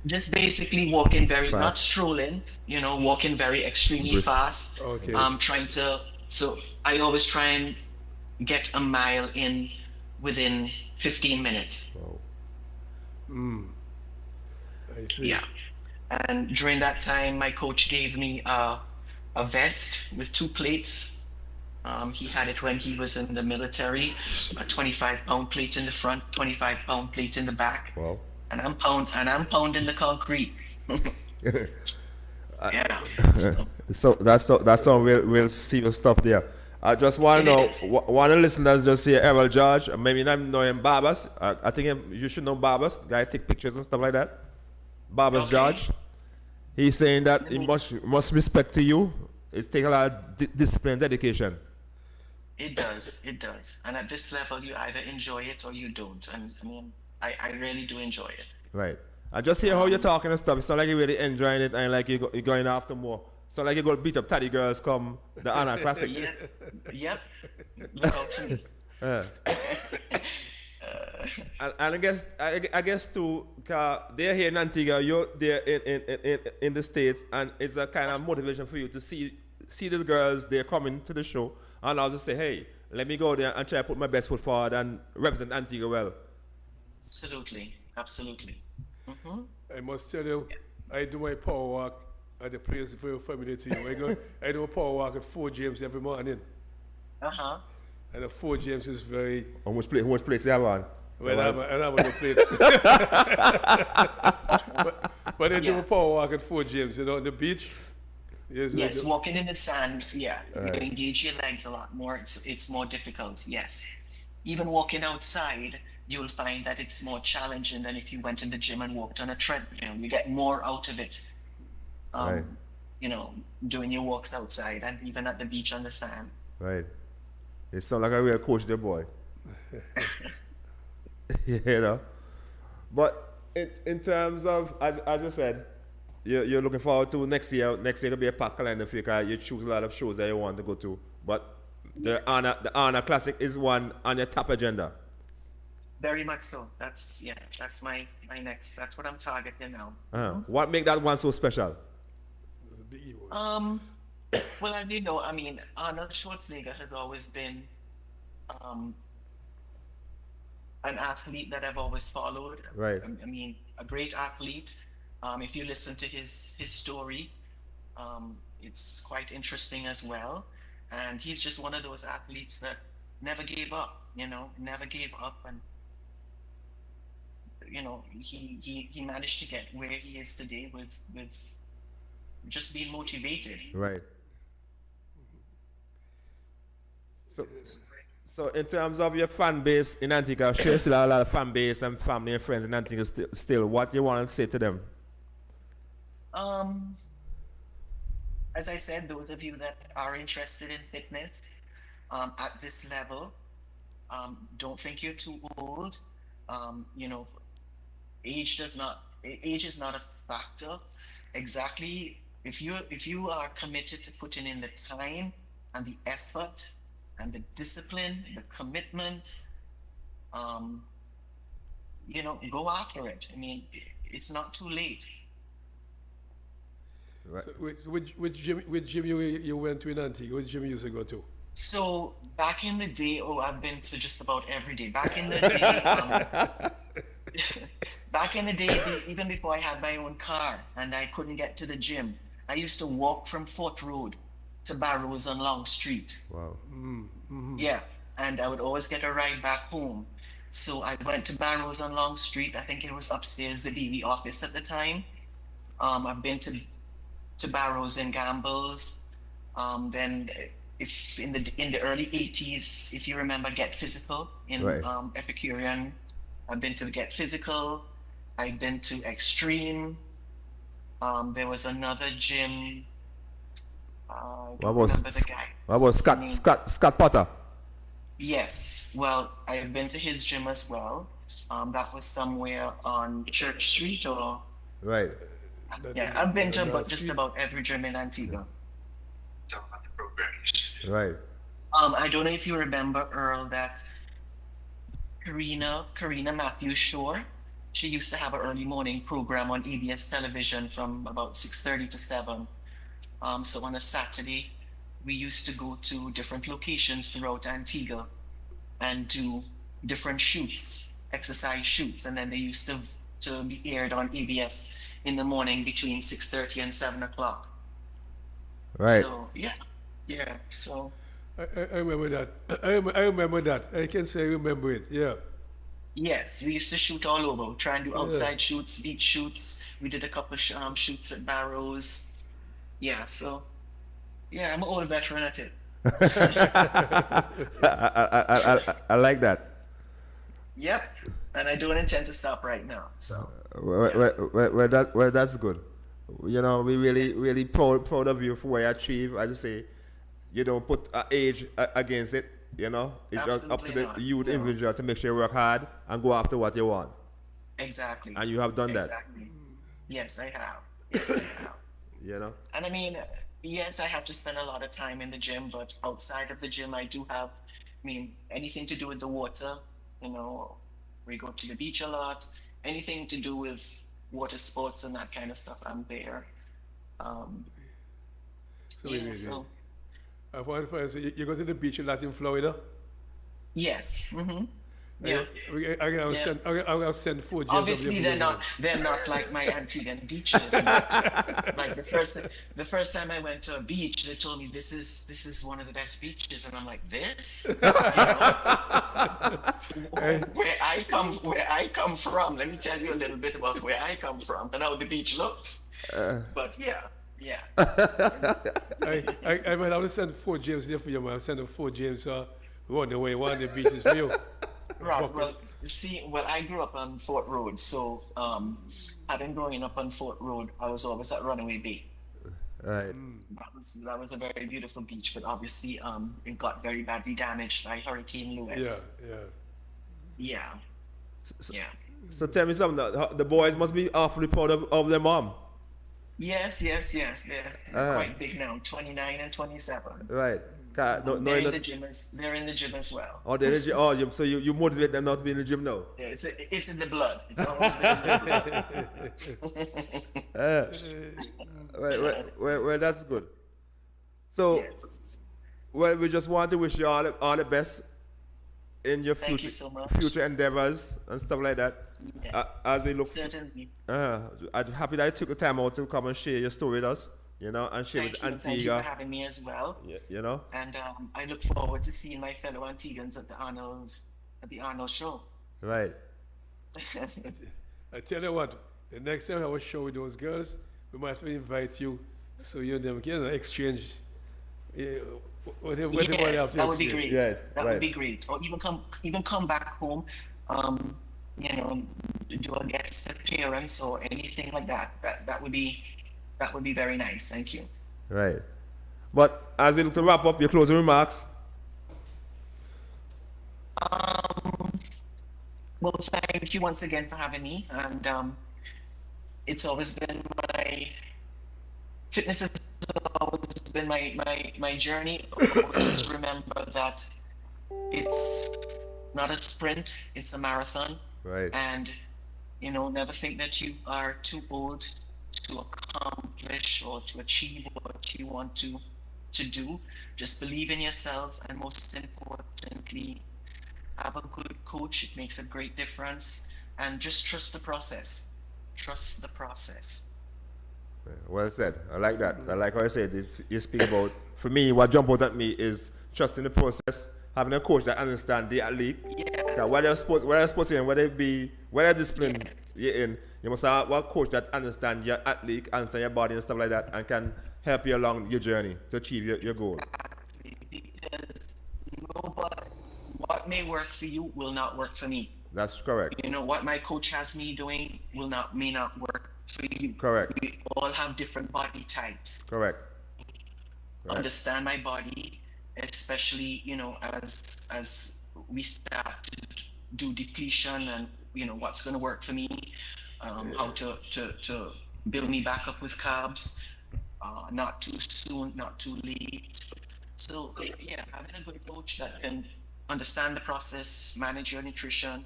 Just basically walking very, Fast. not strolling, walking very extremely fast. Okay. So I always try and get a mile in within 15 minutes. Wow. I see. Yeah. And during that time, my coach gave me a vest with 2 plates. He had it when he was in the military, a 25-pound plate in the front, 25-pound plate in the back. Wow. And I'm pounding the concrete. Yeah. So that's some real serious stuff there. I just want to know, one of the listeners just say Errol George, maybe not know him, Barbas. I think you should know Barbas. Guy take pictures and stuff like that. Barbas George. He's saying that he must respect to you. It's taking a lot of discipline and dedication. It does. And at this level, you either enjoy it or you don't. And I really do enjoy it. Right. I just hear how you're talking and stuff. It's not like you're really enjoying it and like you're going after more. It's not like you're going to beat up Taddy girls come the Anna Classic. Yep. Look out for me. And I guess too, they're here in Antigua, you're there in the States, and it's a kind of motivation for you to see these girls, they're coming to the show, and I'll just say, hey, let me go there and try to put my best foot forward and represent Antigua well. Absolutely. Mm-hmm. I must tell you, I do my power walk at the place very familiar to you. I do a power walk at 4 James every morning. Uh-huh. And the 4 James is very... How much place you have on? Well, I have on the plates. but I do a power walk at 4 James, on the beach. Yes, walking in the sand, you engage your legs a lot more. It's more difficult, yes. Even walking outside, you'll find that it's more challenging than if you went in the gym and walked on a treadmill. You get more out of it, Right. you know, doing your walks outside and even at the beach on the sand. Right. You sound like a real coach, there, boy. You know. But in terms of, as I said, you're looking forward to next year. Next year will be a packed calendar for you because you choose a lot of shows that you want to go to. But the Honor Classic is one on your top agenda. Very much so. That's my next. That's what I'm targeting now. What make that one so special? That's a biggie, boy. Well, as you know, I mean, Arnold Schwarzenegger has always been an athlete that I've always followed. Right. I mean, a great athlete. If you listen to his story, it's quite interesting as well. And he's just one of those athletes that never gave up, you know, never gave up. And, you know, he managed to get where he is today with just being motivated. Right. So in terms of your fan base in Antigua, sure still have a lot of fan base and family and friends in Antigua still. What you want to say to them? As I said, those of you that are interested in fitness at this level, don't think you're too old. You know, age is not a factor. Exactly. If you are committed to putting in the time and the effort and the discipline, the commitment, you know, go after it. I mean, it's not too late. Right. So which gym you went to in Antigua? Which gym you used to go to? So back in the day, I've been to just about every day. Back in the day, back in the day, even before I had my own car and I couldn't get to the gym, I used to walk from Fort Road to Barrows on Long Street. Wow. Yeah, and I would always get a ride back home. So I went to Barrows on Long Street. I think it was upstairs, the BB office at the time. I've been to Barrows and Gambles. Then if in the early 80s, if you remember Get Physical in Right. Epicurean, I've been to Get Physical. I've been to Extreme. There was another gym. I don't remember the guy. What about Scott Potter? Yes. Well, I've been to his gym as well. That was somewhere on Church Street or. Right. Yeah, I've been to just about every gym in Antigua. Right. I don't know if you remember, Earl, that Karina Matthews Shore, she used to have an early morning program on ABS television from about 6:30 to 7. So on a Saturday, we used to go to different locations throughout Antigua and do different shoots, exercise shoots, and then they used to be aired on ABS in the morning between 6:30 and 7 o'clock. Right. So yeah. So I remember that. I remember that. I can say I remember it. Yeah. yes, we used to shoot all over. Try and do outside shoots, beach shoots. We did a couple of shoots at Barrows. Yeah, so yeah, I'm an old veteran at it. I like that. Yep, and I don't intend to stop right now. So Well, that's good. You know, we really proud of you for what you achieve. As I say, you don't put age against it. You know, it's just up to Absolutely the not. youth No. individual to make sure you work hard and go after what you want. exactly. And you have done that. Exactly. Yes, I have. Yes, I have. You know. And I mean, yes, I have to spend a lot of time in the gym, but outside of the gym, I do have, anything to do with the water, you know, we go to the beach a lot, anything to do with water sports and that kind of stuff, I'm there. So I want to say you go to the beach a lot in Florida. yes. Mm-hmm. Yeah. I'm gonna send 4 gyms. Obviously, they're not like my Antiguan beaches. But like the first time I went to a beach, they told me this is one of the best beaches, and I'm like, this? You know? Where I come from. Let me tell you a little bit about where I come from and how the beach looks. But yeah. I might have to send 4 gyms there for you, man. I'll send them 4 gyms run away, one of the beaches for you. Right. Well, see, well, I grew up on Fort Road, so having growing up on Fort Road, I was always at Runaway Bay. Right. That was a very beautiful beach, but obviously, it got very badly damaged by Hurricane Lewis. Yeah. Yeah. So tell me something. The boys must be awfully proud of their mom. Yes. They're quite big now, 29 and 27. Right. They're in the gym as well. Oh, they're in the gym. Oh, so you motivate them not to be in the gym now. Yeah, it's in the blood. It's always been in the blood. Well, that's good. So, Yes. well, we just want to wish you all the best in your Thank you so much. future endeavors and stuff like that. Yes. As we look, Certainly. I'm happy that you took the time out to come and share your story with us. And share with Thank you for Antigua. having me as well. And And I look forward to seeing my fellow Antiguans at the Arnold show. right. I tell you what, the next time I have a show with those girls, we might have to invite you so you and them can exchange whatever you have Yes, to that would be exchange. great. Yeah, That right. would be great. Or even come back home, do a guest appearance or anything like that. That would be very nice. Thank you. Right. But as we look to wrap up, your closing remarks. Well, thank you once again for having me, and it's always been fitness has always been my journey. Always remember that it's not a sprint; it's a marathon. Right. And never think that you are too old to accomplish or to achieve what you want to do. Just believe in yourself, and most importantly, have a good coach. It makes a great difference, and just trust the process. Trust the process. Well said. I like that. I like what I said. You speak about, for me, what jump out at me is trusting the process, having a coach that understands the athlete. Yes. Whether sports in, whether discipline you're in, you must have a coach that understands your athlete, understands your body and stuff like that, and can help you along your journey to achieve your goal. Because what may work for you will not work for me. That's correct. What my coach has me doing may not work for you. Correct. We all have different body types. Correct. Right. Understand my body, especially as we start to do depletion, and what's going to work for me, how to build me back up with carbs, not too soon, not too late. So yeah, having a good coach that can understand the process, manage your nutrition,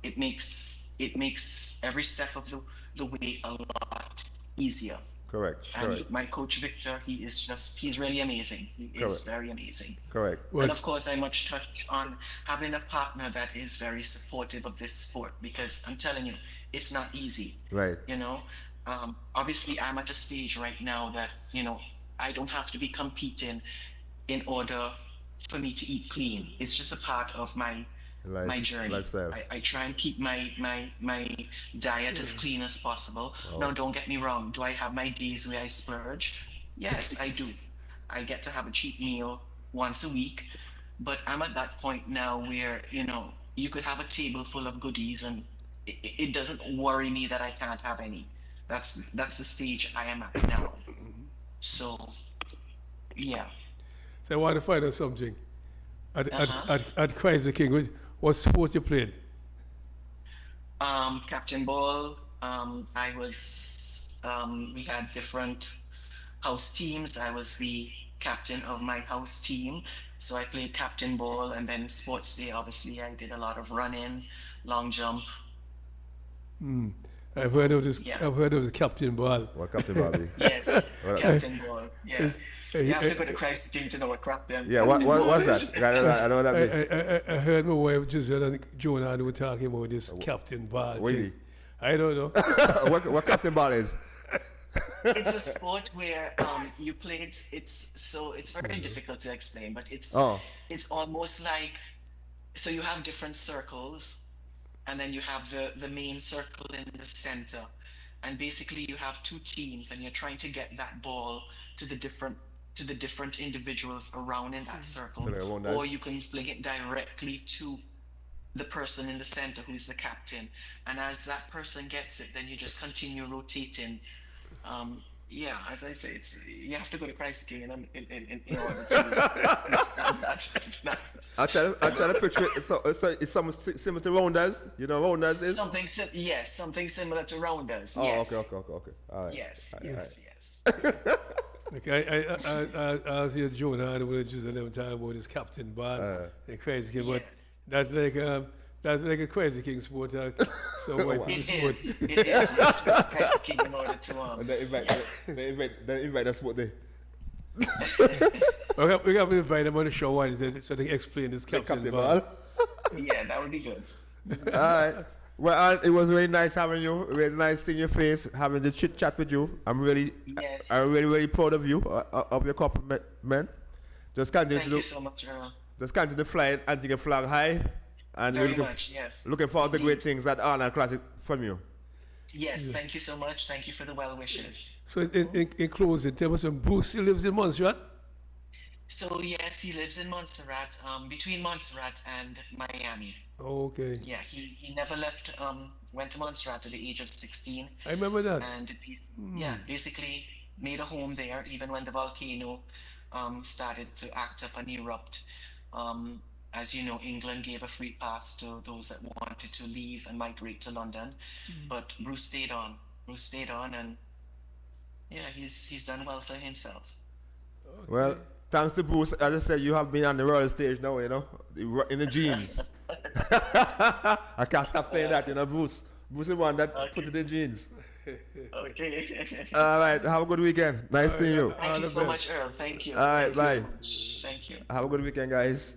it makes every step of the way a lot easier. Correct. And Correct. my coach Victor, he's really amazing. He is very amazing. Correct. And of course, I must touch on having a partner that is very supportive of this sport, because I'm telling you, it's not easy. Right. Obviously, I'm at a stage right now that I don't have to be competing in order for me to eat clean. It's just a part of my journey. Lifestyle. I try and keep my diet as clean as possible. Now, don't get me wrong. Do I have my days where I splurge? Yes, I do. I get to have a cheat meal once a week, but I'm at that point now where you could have a table full of goodies, and it doesn't worry me that I can't have any. That's the stage I am at now. So, yeah. So I want to find out something. At Christ the King, what sport you played? Captain Ball. I was. We had different house teams. I was the captain of my house team, so I played Captain Ball, and then sports day. Obviously, I did a lot of running, long jump. I've heard of this. Yeah. I've heard of the Captain Ball. What Captain Bobby? Yes, Well, Captain Ball. Yeah. You have to go to Christ the King to know what crap then. Yeah. What was that? I know what that means. I heard my wife Giselle and Jonah were talking about this Captain Ball Really? thing. I don't know. what Captain Ball is? It's a sport where you play it. It's very difficult to explain, but it's almost like, so you have different circles, and then you have the main circle in the center, and basically you have two teams, and you're trying to get that ball to the different individuals around in that circle, So they won't die. or you can fling it directly to the person in the center who is the captain. And as that person gets it, then you just continue rotating. Yeah, as I say, you have to go to Christ King in order to understand that. I try to picture it. So it's something similar to rounders. You know, rounders is Yes, something similar to rounders. Oh, Yes. okay. All right. Yes, All right. yes. Okay, I was here Joe and I was just 11 time about this captain band the Crazy King, but Yes. that's like a Crazy King sport. So white people sport. It is. You have to go to Christ King in order to And they invite us what they We got to invite them on the show one so they can explain this captain band. Yeah, that would be good. All right. Well, it was really nice having you. Really nice seeing your face, having this chit chat with you. I'm really proud of you, of your compliment. Just continue Thank you so much, Earl. Just continue to fly Antigua flag high, and Very much, yes. looking forward to Indeed. great things at Arnold Classic from you. Yes, thank you so much. Thank you for the well wishes. So in closing, tell us, Bruce still lives in Montserrat? So yes, he lives in Montserrat, between Montserrat and Miami. Okay. Yeah, he never left, went to Montserrat at the age of 16. I remember that. And basically made a home there, even when the volcano started to act up and erupt. As you know, England gave a free pass to those that wanted to leave and migrate to London, but Bruce stayed on. And yeah, he's done well for himself. Okay. Well, thanks to Bruce, as I said, you have been on the royal stage now, you know, in the jeans. I can't stop saying that, you know, Bruce. Bruce is the one that put it in jeans. Okay. All right, have a good weekend. Nice seeing you. Thank you so much, Earl. Thank you. All right, Thank you bye. so much. Thank you. Have a good weekend, guys.